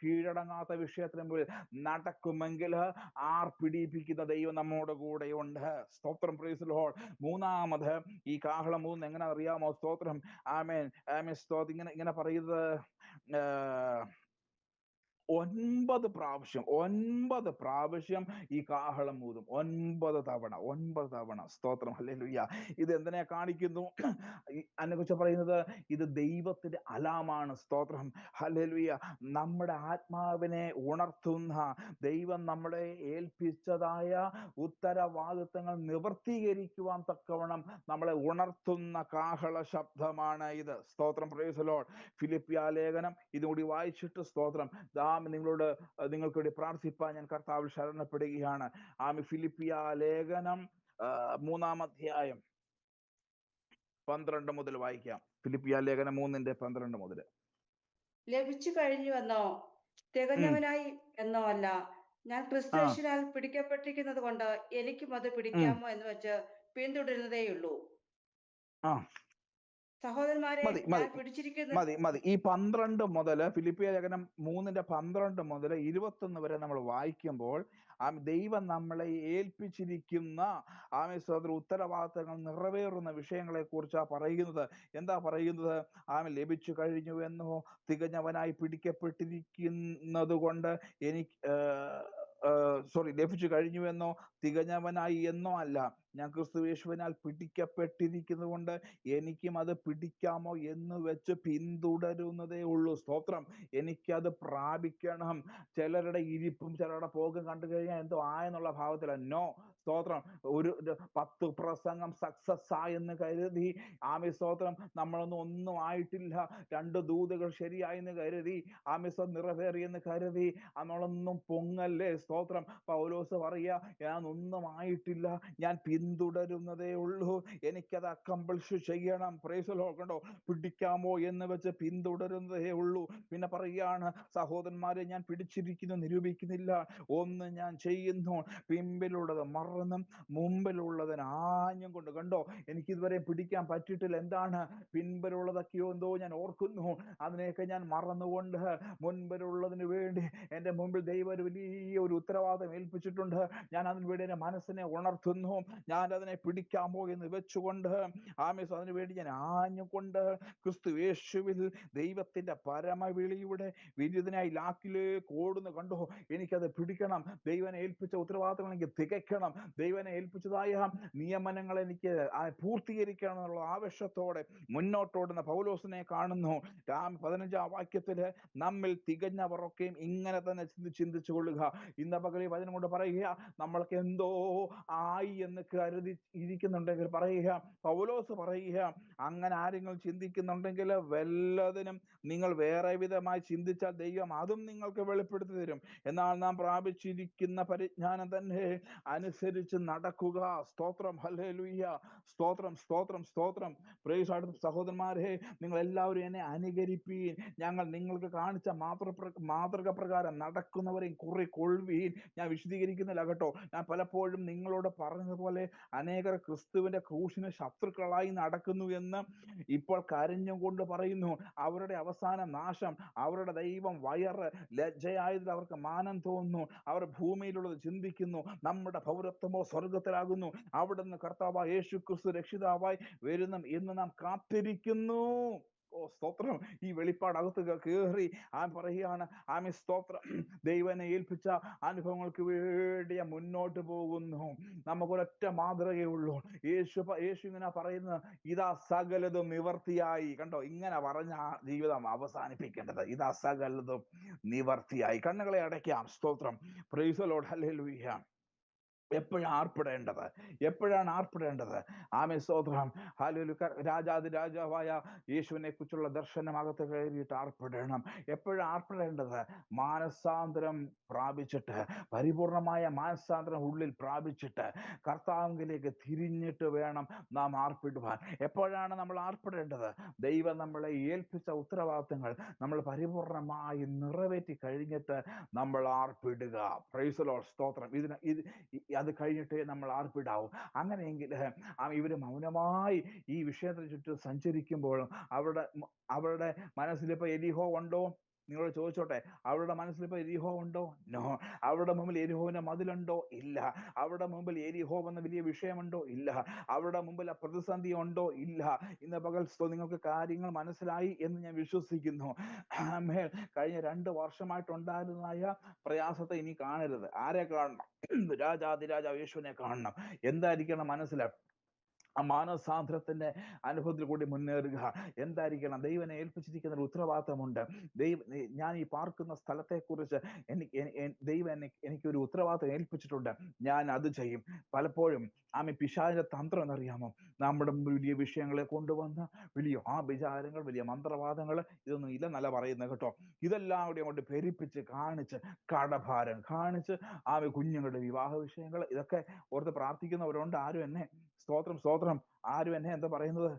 കീഴടങ്ങാത്ത വിഷയത്തിന് മുമ്പിൽ നടക്കുമെങ്കിൽ പിടിപ്പിക്കുന്ന ദൈവം നമ്മോട് കൂടെ ഉണ്ട്. സ്തോത്രം. Praise the Lord. മൂന്നാമത് ഈ കാഹളം മൂന്ന് എങ്ങനെ അറിയാമോ? സ്തോത്രം. ആമേൻ. ഇങ്ങനെ പറയുന്നത് 9 പ്രാവശ്യം ഈ കാഹളം ഊതും. 9 തവണ. സ്തോത്രം. ഹല്ലേലൂയ. ഇത് എന്തിനെ കാണിക്കുന്നു? അതിനെക്കുറിച്ച് പറയുന്നത് ഇത് ദൈവത്തിന്റെ അലാമാണ്. സ്തോത്രം. ഹല്ലേലൂയ. നമ്മുടെ ആത്മാവിനെ ഉണർത്തുന്ന, ദൈവം നമ്മളെ ഏൽപ്പിച്ചതായ ഉത്തരവാദിത്തങ്ങൾ നിവർത്തീകരിക്കുവാൻ തക്കവണ്ണം നമ്മളെ ഉണർത്തുന്ന കാഹള ശബ്ദമാണ് ഇത്. സ്തോത്രം. Praise the Lord. ഫിലിപ്പിയ ലേഖനം ഇതുകൂടി വായിച്ചിട്ട് സ്തോത്രം നിങ്ങളോട് നിങ്ങൾക്ക് വേണ്ടി പ്രാർത്ഥിപ്പാൻ ഞാൻ കർത്താവിൽ ശരണപ്പെടുകയാണ്. ഫിലിപ്പിയ ലേഖനം 3-ാം അധ്യായം 12 മുതൽ വായിക്കാം. ഫിലിപ്പിയ ലേഖനം 3:12 മുതൽ. ലഭിച്ചു കഴിഞ്ഞുവെന്നോ തികഞ്ഞവനായി എന്നോ അല്ല, ഞാൻ ക്രിസ്തുയേശുവിനാൽ പിടിക്കപ്പെട്ടിരിക്കുന്നത് കൊണ്ട് എനിക്കും അത് പിടിക്കാമോ എന്ന് വെച്ച് പിന്തുടരുന്നതേയുള്ളൂ. സഹോദരന്മാരെ, ഞാൻ പിടിച്ചിരിക്കുന്ന മതി. ഈ 12 മുതൽ, ഫിലിപ്പിയ ലേഖനം 3:12 മുതൽ 21 വരെ നമ്മൾ വായിക്കുമ്പോൾ ദൈവം നമ്മളെ ഏൽപ്പിച്ചിരിക്കുന്ന ഉത്തരവാദിത്തങ്ങൾ നിറവേറുന്ന വിഷയങ്ങളെ കുറിച്ചാണ് പറയുന്നത്. എന്താ പറയുന്നത്? ലഭിച്ചു കഴിഞ്ഞുവെന്നോ തികഞ്ഞവനായി പിടിക്കപ്പെട്ടിരിക്കുന്നത് കൊണ്ട് ലഭിച്ചു കഴിഞ്ഞുവെന്നോ തികഞ്ഞവനായി എന്നോ അല്ല, ഞാൻ ക്രിസ്തുയേശുവിനാൽ പിടിക്കപ്പെട്ടിരിക്കുന്നത് കൊണ്ട് എനിക്കും അത് പിടിക്കാമോ എന്ന് വെച്ച് പിന്തുടരുന്നതേ ഉള്ളൂ. സ്തോത്രം. എനിക്കത് പ്രാപിക്കണം. ചിലരുടെ ഇരിപ്പും ചിലരുടെ പോക്കും കണ്ടു കഴിഞ്ഞാൽ എന്തോ ആയെന്നുള്ള ഭാവത്തില. നോ, സ്തോത്രം. ഒരു 10 പ്രസംഗം സക്സസ് ആയെന്ന് കരുതി സ്തോത്രം ഒന്നും ആയിട്ടില്ല. 2 ദൂതുകൾ ശരിയായെന്ന് കരുതി നിറവേറിയെന്ന് കരുതി നമ്മളൊന്നും പൊങ്ങല്ലേ. സ്തോത്രം. പൗലോസ് പറയാ, ഞാൻ ഒന്നും ആയിട്ടില്ല, ഞാൻ പിന്തുടരുന്നതേ ഉള്ളൂ, എനിക്കത് അക്കംപ്ലിഷ് ചെയ്യണം. Price the Lord. കണ്ടോ, പിടിക്കാമോ എന്ന് വെച്ച് പിന്തുടരുന്നതേ ഉള്ളൂ. പിന്നെ പറയുകയാണ്, സഹോദരന്മാരെ, ഞാൻ പിടിച്ചിരിക്കുന്നു നിരൂപിക്കുന്നില്ല, ഒന്ന് ഞാൻ ചെയ്യുന്നു, പിമ്പിലുള്ളത് മറന്നും മുമ്പിലുള്ളതിന് ആഞ്ഞും കൊണ്ട്. കണ്ടോ, എനിക്കിതുവരെ പിടിക്കാൻ പറ്റിയിട്ടില്ല. എന്താണ്? പിൻപിലുള്ളതൊക്കെയോ എന്തോ ഞാൻ ഓർക്കുന്നു, അതിനെയൊക്കെ ഞാൻ മറന്നുകൊണ്ട് മുൻപിലുള്ളതിന് വേണ്ടി എൻ്റെ മുമ്പിൽ ദൈവം ഒരു വലിയ ഒരു ഉത്തരവാദിത്തം ഏൽപ്പിച്ചിട്ടുണ്ട്. ഞാൻ അതിന് വേണ്ടി എൻ്റെ മനസ്സിനെ ഉണർത്തുന്നു. ഞാൻ അതിനെ പിടിക്കാമോ എന്ന് വെച്ചുകൊണ്ട് അതിനുവേണ്ടി ഞാൻ ആഞ്ഞുകൊണ്ട് ക്രിസ്തു യേശുവിൽ ദൈവത്തിന്റെ പരമവിളിയുടെ വിരുദ്ധനായി ലാക്കിലേക്ക് ഓടുന്നു. കണ്ടോ, എനിക്കത് പിടിക്കണം. ദൈവനെ ഏൽപ്പിച്ച ഉത്തരവാദിത്തങ്ങൾ എനിക്ക് തികയ്ക്കണം. ദൈവനെ ഏൽപ്പിച്ചതായ നിയമനങ്ങൾ എനിക്ക് പൂർത്തീകരിക്കണം എന്നുള്ള ആവശ്യത്തോടെ മുന്നോട്ടോടുന്ന പൗലോസിനെ കാണുന്നു. 15-ാം വാക്യത്തില്, നമ്മിൽ തികഞ്ഞവരൊക്കെയും ഇങ്ങനെ തന്നെ ചിന്തിച്ചു കൊള്ളുക. ഇന്ന പകൽ വചനം കൊണ്ട് പറയുക, നമ്മൾക്ക് എന്തോ ആയി എന്ന് കരുതി ഇരിക്കുന്നുണ്ടെങ്കിൽ പറയുക, പൗലോസ് പറയുക, അങ്ങനെ ആരെങ്കിലും ചിന്തിക്കുന്നുണ്ടെങ്കിൽ വല്ലതിനും നിങ്ങൾ വേറെ വിധമായി ചിന്തിച്ചാൽ ദൈവം അതും നിങ്ങൾക്ക് വെളിപ്പെടുത്തി തരും. എന്നാൽ നാം പ്രാപിച്ചിരിക്കുന്ന പരിജ്ഞാനം തന്നെ അനുസരിച്ച് നടക്കുക. സ്തോത്രം. ഹല്ലേലൂയ. സ്തോത്രം, സ്തോത്രം, സ്തോത്രം. Praise God. സഹോദരന്മാരെ, നിങ്ങൾ എല്ലാവരും എന്നെ അനുകരിപ്പീൻ. ഞങ്ങൾ നിങ്ങൾക്ക് കാണിച്ച മാതൃക പ്രകാരം നടക്കുന്നവരെയും കുറിക്കൊള്ളുവീൻ. ഞാൻ വിശദീകരിക്കുന്നില്ല കേട്ടോ. ഞാൻ പലപ്പോഴും നിങ്ങളോട് പറഞ്ഞതുപോലെ അനേകർ ക്രിസ്തുവിന്റെ ക്രൂശിന് ശത്രുക്കളായി നടക്കുന്നു എന്ന് ഇപ്പോൾ കരഞ്ഞും കൊണ്ട് പറയുന്നു. അവരുടെ അവസാന നാശം, അവരുടെ ദൈവം വയറ് ലജ്ജയായതിൽ അവർക്ക് മാനം തോന്നുന്നു. അവർ ഭൂമിയിലുള്ളത് ചിന്തിക്കുന്നു. നമ്മുടെ പൗരത്വമോ സ്വർഗത്തിലാകുന്നു, അവിടുന്ന് കർത്താവായ യേശു ക്രിസ്തു രക്ഷിതാവായി വരുന്നു എന്ന് നാം കാത്തിരിക്കുന്നു. ഓ സ്തോത്രം. ഈ വെളിപ്പാടകത്ത് കയറി പറയുകയാണ്, സ്തോത്രം. ദൈവനെ ഏൽപ്പിച്ച അനുഭവങ്ങൾക്ക് വേണ്ടി മുന്നോട്ട് പോകുന്നു. നമുക്കൊരൊറ്റ മാതൃകയുള്ളൂ. യേശു ഇങ്ങനെ പറയുന്നത്, ഇതാ സകലതും നിവർത്തിയായി. കണ്ടോ, ഇങ്ങനെ പറഞ്ഞ ജീവിതം അവസാനിപ്പിക്കേണ്ടത്. ഇതാ സകലതും നിവർത്തിയായി. കണ്ണുകളെ അടയ്ക്കാം. സ്തോത്രം. Praise the Lord. ഹല്ലേലൂയ. എപ്പോഴാണ് ആർപ്പിടേണ്ടത്? സ്തോത്രം. ഹല്ലേലൂയ. രാജാവായ യേശുവിനെ കുറിച്ചുള്ള ദർശനമകത്ത് കയറിയിട്ട് ആർപ്പിടണം. എപ്പോഴാണ് ആർപ്പിടേണ്ടത്? മാനസാന്തരം പ്രാപിച്ചിട്ട്, പരിപൂർണമായ മാനസാന്തരം ഉള്ളിൽ പ്രാപിച്ചിട്ട് കർത്താവിലേക്ക് തിരിഞ്ഞിട്ട് വേണം നാം ആർപ്പിടുവാൻ. എപ്പോഴാണ് നമ്മൾ ആർപ്പിടേണ്ടത്? ദൈവം നമ്മളെ ഏൽപ്പിച്ച ഉത്തരവാദിത്തങ്ങൾ നമ്മൾ പരിപൂർണമായി നിറവേറ്റി കഴിഞ്ഞിട്ട് നമ്മൾ ആർപ്പിടുക. Price the Lord. സ്തോത്രം. അത് കഴിഞ്ഞിട്ടേ നമ്മൾ ആർപ്പിടാവും. അങ്ങനെയെങ്കിൽ ഇവര് മൗനമായി ഈ വിഷയത്തിന് ചുറ്റും സഞ്ചരിക്കുമ്പോഴും അവരുടെ മനസ്സിലിപ്പോ എരിഹോ ഉണ്ടോ? നിങ്ങളോട് ചോദിച്ചോട്ടെ, അവരുടെ മനസ്സിലിപ്പോ എരിഹോ ഉണ്ടോ? നോ. അവരുടെ മുമ്പിൽ എരിഹോവിന്റെ മതിലുണ്ടോ? ഇല്ല. അവരുടെ മുമ്പിൽ എരിഹോ എന്ന വലിയ വിഷയമുണ്ടോ? ഇല്ല. അവരുടെ മുമ്പിൽ ആ പ്രതിസന്ധി ഉണ്ടോ? ഇല്ല. ഇന്ന് പകൽ നിങ്ങൾക്ക് കാര്യങ്ങൾ മനസ്സിലായി എന്ന് ഞാൻ വിശ്വസിക്കുന്നു. കഴിഞ്ഞ 2 വർഷമായിട്ടുണ്ടായിരുന്നതായ പ്രയാസത്തെ ഇനി കാണരുത്. ആരെ കാണണം? രാജാതിരാജാവ് യേശുവിനെ കാണണം. എന്തായിരിക്കണം മനസ്സിലായി? ആ മാനസാന്തരത്തിന്റെ അനുഭവത്തിൽ കൂടി മുന്നേറുക. എന്തായിരിക്കണം? ദൈവനെ ഏൽപ്പിച്ചിരിക്കുന്ന ഒരു ഉത്തരവാദിത്തമുണ്ട്. ഞാൻ ഈ പാർക്കുന്ന സ്ഥലത്തെക്കുറിച്ച് ദൈവം എനിക്കൊരു ഉത്തരവാദിത്തം ഏൽപ്പിച്ചിട്ടുണ്ട്. ഞാൻ അത് ചെയ്യും. പലപ്പോഴും പിശാചിന്റെ തന്ത്രം എന്നറിയാമോ? നമ്മുടെ വലിയ വിഷയങ്ങളെ കൊണ്ടുവന്ന് വലിയ വിചാരങ്ങൾ, വലിയ മന്ത്രവാദങ്ങൾ, ഇതൊന്നും ഇല്ലെന്നല്ല പറയുന്നത് കേട്ടോ. ഇതെല്ലാം കൂടി അങ്ങോട്ട് പെരുപ്പിച്ച് കാണിച്ച്, കടഭാരം കാണിച്ച്, കുഞ്ഞുങ്ങളുടെ വിവാഹ വിഷയങ്ങൾ, ഇതൊക്കെ ഓർത്ത് പ്രാർത്ഥിക്കുന്നവരുണ്ട്. ആരും എന്നെ സ്തോത്രം ആരും എന്നെ എന്താ പറയുന്നത്,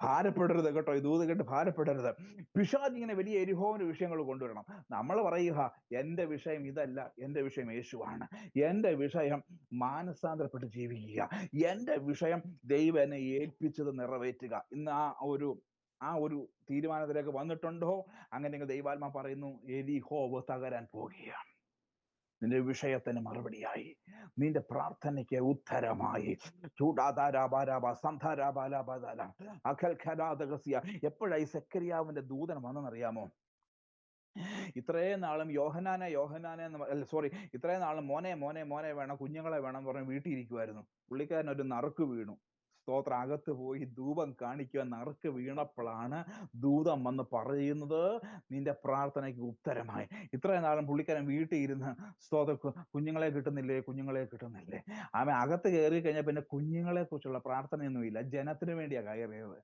ഭാരപ്പെടരുത് കേട്ടോ. ഈ ദൂത് കേട്ട് ഭാരപ്പെടരുത്. പിശാച് ഇങ്ങനെ വലിയ യെരിഹോവിന്റെ വിഷയങ്ങൾ കൊണ്ടുവരണം. നമ്മൾ പറയുക, എന്റെ വിഷയം ഇതല്ല, എന്റെ വിഷയം യേശുവാണ്. എന്റെ വിഷയം മാനസാന്തരപ്പെട്ട് ജീവിക്കുക. എന്റെ വിഷയം ദൈവം എന്നെ ഏൽപ്പിച്ചത് നിറവേറ്റുക. ഇന്ന് ആ ഒരു തീരുമാനത്തിലേക്ക് വന്നിട്ടുണ്ടോ? അങ്ങനെയെങ്കിൽ ദൈവാത്മാ പറയുന്നു, യെരിഹോവ് തകരാൻ പോകുകയാണ്. നിന്റെ വിഷയത്തിന് മറുപടിയായി, നിന്റെ പ്രാർത്ഥനയ്ക്ക് ഉത്തരമായി. എപ്പോഴായി സെക്കരിയാവിന്റെ ദൂതൻ വന്നെന്നറിയാമോ? ഇത്രയും നാളും ഇത്രയും നാളും മോനെ വേണം, കുഞ്ഞുങ്ങളെ വേണം പറഞ്ഞ് വീട്ടിൽ ഇരിക്കുമായിരുന്നു. പുള്ളിക്കാരൻ ഒരു നറുക്ക് വീണു. സ്തോത്രം. അകത്ത് പോയി ധൂപം കാണിക്കുക. നറുക്ക് വീണപ്പോഴാണ് ദൂതം വന്ന് പറയുന്നത്, നിന്റെ പ്രാർത്ഥനയ്ക്ക് ഉത്തരമായി. ഇത്രയും നാളും പുള്ളിക്കാരൻ വീട്ടിൽ ഇരുന്ന് സ്തോത്രം, കുഞ്ഞുങ്ങളെ കിട്ടുന്നില്ലേ. അകത്ത് കയറി കഴിഞ്ഞാൽ പിന്നെ കുഞ്ഞുങ്ങളെ കുറിച്ചുള്ള പ്രാർത്ഥനയൊന്നുമില്ല. ജനത്തിന് വേണ്ടിയാ കയറിയത്.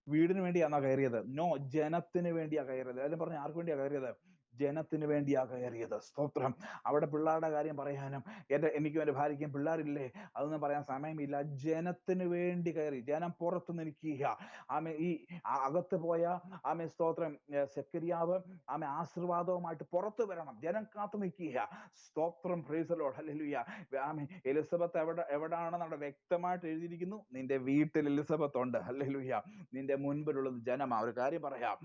വീടിന് വേണ്ടിയാണോ കയറിയത്? നോ, ജനത്തിന് വേണ്ടിയാ കയറിയത്. അതിലും പറഞ്ഞ ആർക്ക് വേണ്ടിയാ കയറിയത്? ജനത്തിന് വേണ്ടിയാ കയറിയത്. സ്തോത്രം. അവിടെ പിള്ളേരുടെ കാര്യം പറയാനും എനിക്കും എൻ്റെ ഭാര്യയ്ക്കും പിള്ളേരില്ലേ, അതൊന്നും പറയാൻ സമയമില്ല. ജനത്തിന് വേണ്ടി കയറി. ജനം പുറത്ത് നിൽക്കുക. ഈ അകത്ത് പോയ സ്തോത്രം സെക്കരിയാവ് ആശീർവാദവുമായിട്ട് പുറത്ത് വരണം. ജനം കാത്തു നിൽക്കുക. സ്തോത്രം. Praise the Lord. Hallelujah. Elizabeth എവിടാണെന്ന് അവിടെ വ്യക്തമായിട്ട് എഴുതിയിരിക്കുന്നു. നിന്റെ വീട്ടിൽ എലിസബത്ത് ഉണ്ട്. ഹല്ലേലൂയ. നിന്റെ മുൻപിലുള്ളത് ജനമാ. ഒരു കാര്യം പറയാം,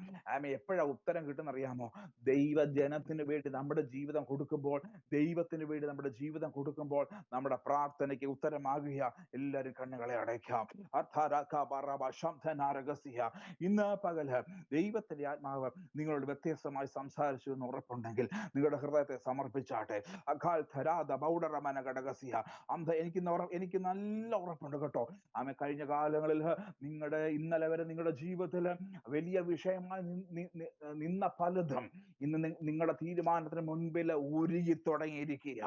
എപ്പോഴാ ഉത്തരം കിട്ടുന്നറിയാമോ? ദൈവജനത്തിന് വേണ്ടി നമ്മുടെ ജീവിതം കൊടുക്കുമ്പോൾ, ദൈവത്തിന് വേണ്ടി നമ്മുടെ ജീവിതം കൊടുക്കുമ്പോൾ നമ്മുടെ പ്രാർത്ഥനയ്ക്ക് ഉത്തരമാകുക. എല്ലാവരും കണ്ണുകളെ അടയ്ക്കാം. ഇന്ന് പകല് ദൈവത്തിന്റെ ആത്മാവ് നിങ്ങളോട് വ്യത്യസ്തമായി സംസാരിച്ചു എന്ന് ഉറപ്പുണ്ടെങ്കിൽ നിങ്ങളുടെ ഹൃദയത്തെ സമർപ്പിച്ചാട്ടെ. എനിക്ക് നല്ല ഉറപ്പുണ്ട് കേട്ടോ. കഴിഞ്ഞ കാലങ്ങളിൽ ഇന്നലെ വരെ നിങ്ങളുടെ ജീവിതത്തിൽ വലിയ വിഷയമായി നിന്ന പലതും ഇന്ന് നിങ്ങളുടെ തീരുമാനത്തിന് മുൻപിൽ ഒരുങ്ങി തുടങ്ങിയിരിക്കുക.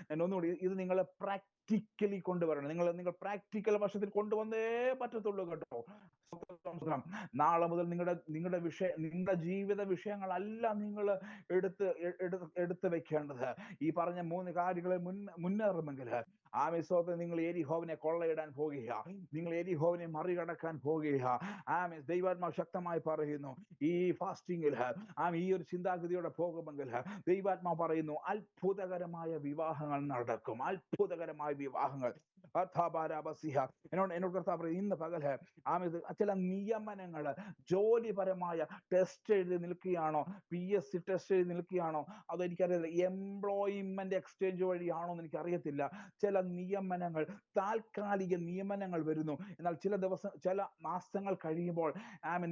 ഞാൻ ഒന്നുകൂടി, ഇത് നിങ്ങൾ പ്രാക്ടിക്കലി കൊണ്ടുവരണം. നിങ്ങൾ പ്രാക്ടിക്കൽ വശത്തിൽ കൊണ്ടുവന്നേ പറ്റത്തുള്ളൂ കേട്ടോ. നാളെ മുതൽ നിങ്ങളുടെ ജീവിത വിഷയങ്ങളല്ല നിങ്ങൾ എടുത്ത് വെക്കേണ്ടത്. ഈ പറഞ്ഞ 3 കാര്യങ്ങളെ മുന്നേറുമെങ്കിൽ സ്തോത്രം, നിങ്ങൾ യെരിഹോവിനെ കൊള്ളയിടാൻ പോകുക. നിങ്ങൾ യെരിഹോവിനെ മറികടക്കാൻ പോകുക. ദൈവാത്മാവ് ശക്തമായി പറയുന്നു, ഈ ഫാസ്റ്റിംഗിൽ ഈ ഒരു ചിന്താഗതിയോടെ പോകുമെങ്കിൽ ദൈവാത്മാവ് പറയുന്നു, അത്ഭുതകരമായ വിവാഹങ്ങൾ നടക്കും. അത്ഭുതകരമായ വിവാഹങ്ങൾ. എന്നോട് കർത്താവ് പറയും, ഇന്ന് പകല് ചില നിയമനങ്ങൾ, ജോലിപരമായ ടെസ്റ്റ് എഴുതി നിൽക്കുകയാണോ, PSC ടെസ്റ്റ് എഴുതി നിൽക്കുകയാണോ, അതെനിക്കറിയില്ല. എംപ്ലോയ്മെന്റ് എക്സ്ചേഞ്ച് വഴിയാണോ എന്ന് എനിക്കറിയത്തില്ല. ചില നിയമനങ്ങൾ, താൽക്കാലിക നിയമനങ്ങൾ വരുന്നു. എന്നാൽ ചില മാസങ്ങൾ കഴിയുമ്പോൾ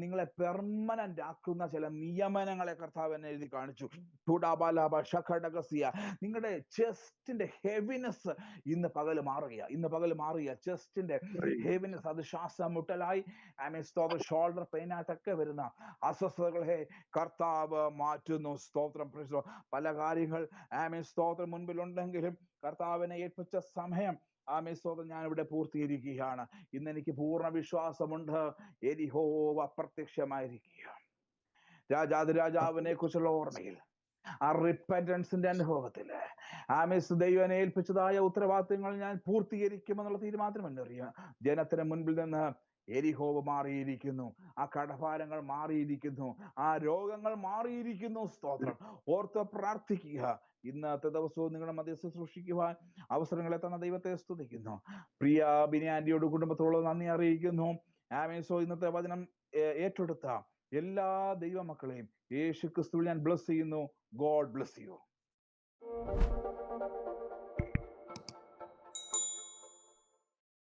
നിങ്ങളെ പെർമനന്റ് ആക്കുന്ന ചില നിയമനങ്ങളെ കർത്താവ് എന്നെ എഴുതി കാണിച്ചു. നിങ്ങളുടെ ചെസ്റ്റിന്റെ ഹെവിനെസ് ഇന്ന് പകല് മാറുക. ചെസ്റ്റിന്റെ ഹെവിനെസ്, അത് ശ്വാസം മുട്ടലായി ഷോൾഡർ പെയിനായിട്ടൊക്കെ വരുന്ന അസ്വസ്ഥതകളെ കർത്താവ് മാറ്റുന്നു. സ്തോത്രം. പല കാര്യങ്ങൾ സ്തോത്രം മുൻപിലുണ്ടെങ്കിലും കർത്താവിനെ ഏൽപ്പിച്ച സമയം സ്തോത്രം ഞാൻ ഇവിടെ പൂർത്തീകരിക്കുകയാണ്. ഇന്ന് എനിക്ക് പൂർണ്ണ വിശ്വാസമുണ്ട്, യെരിഹോവ അപ്രത്യക്ഷമായിരിക്കുക. രാജാവിനെ കുറിച്ചുള്ള ഓർമ്മയിൽ, ആ റിപ്പന്റൻസിന്റെ അനുഭവത്തില് ദൈവനെ ഏൽപ്പിച്ചതായ ഉത്തരവാദിത്തങ്ങൾ ഞാൻ പൂർത്തീകരിക്കുമെന്നുള്ള തീരുമാനം എന്നറിയാം. ജനത്തിന് മുൻപിൽ നിന്ന് യെരിഹോവ് മാറിയിരിക്കുന്നു. ആ കടഭാരങ്ങൾ മാറിയിരിക്കുന്നു. ആ രോഗങ്ങൾ മാറിയിരിക്കുന്നു. സ്തോത്രം. ഓർത്ത് പ്രാർത്ഥിക്കുക. ഇന്നത്തെ ദിവസവും നിങ്ങളുടെ മധ്യ ശുശ്രൂഷിക്കുവാൻ അവസരങ്ങളെ തന്ന ദൈവത്തെ സ്തുതിക്കുന്നു. പ്രിയ ബിനിയാന്റിയോട് കുടുംബത്തോട് നന്ദി അറിയിക്കുന്നു. ഇന്നത്തെ വചനം ഏറ്റെടുത്ത എല്ലാ ദൈവമക്കളെയും യേശു ക്രിസ്തുവിൽ ഞാൻ ബ്ലസ് ചെയ്യുന്നു. God bless you.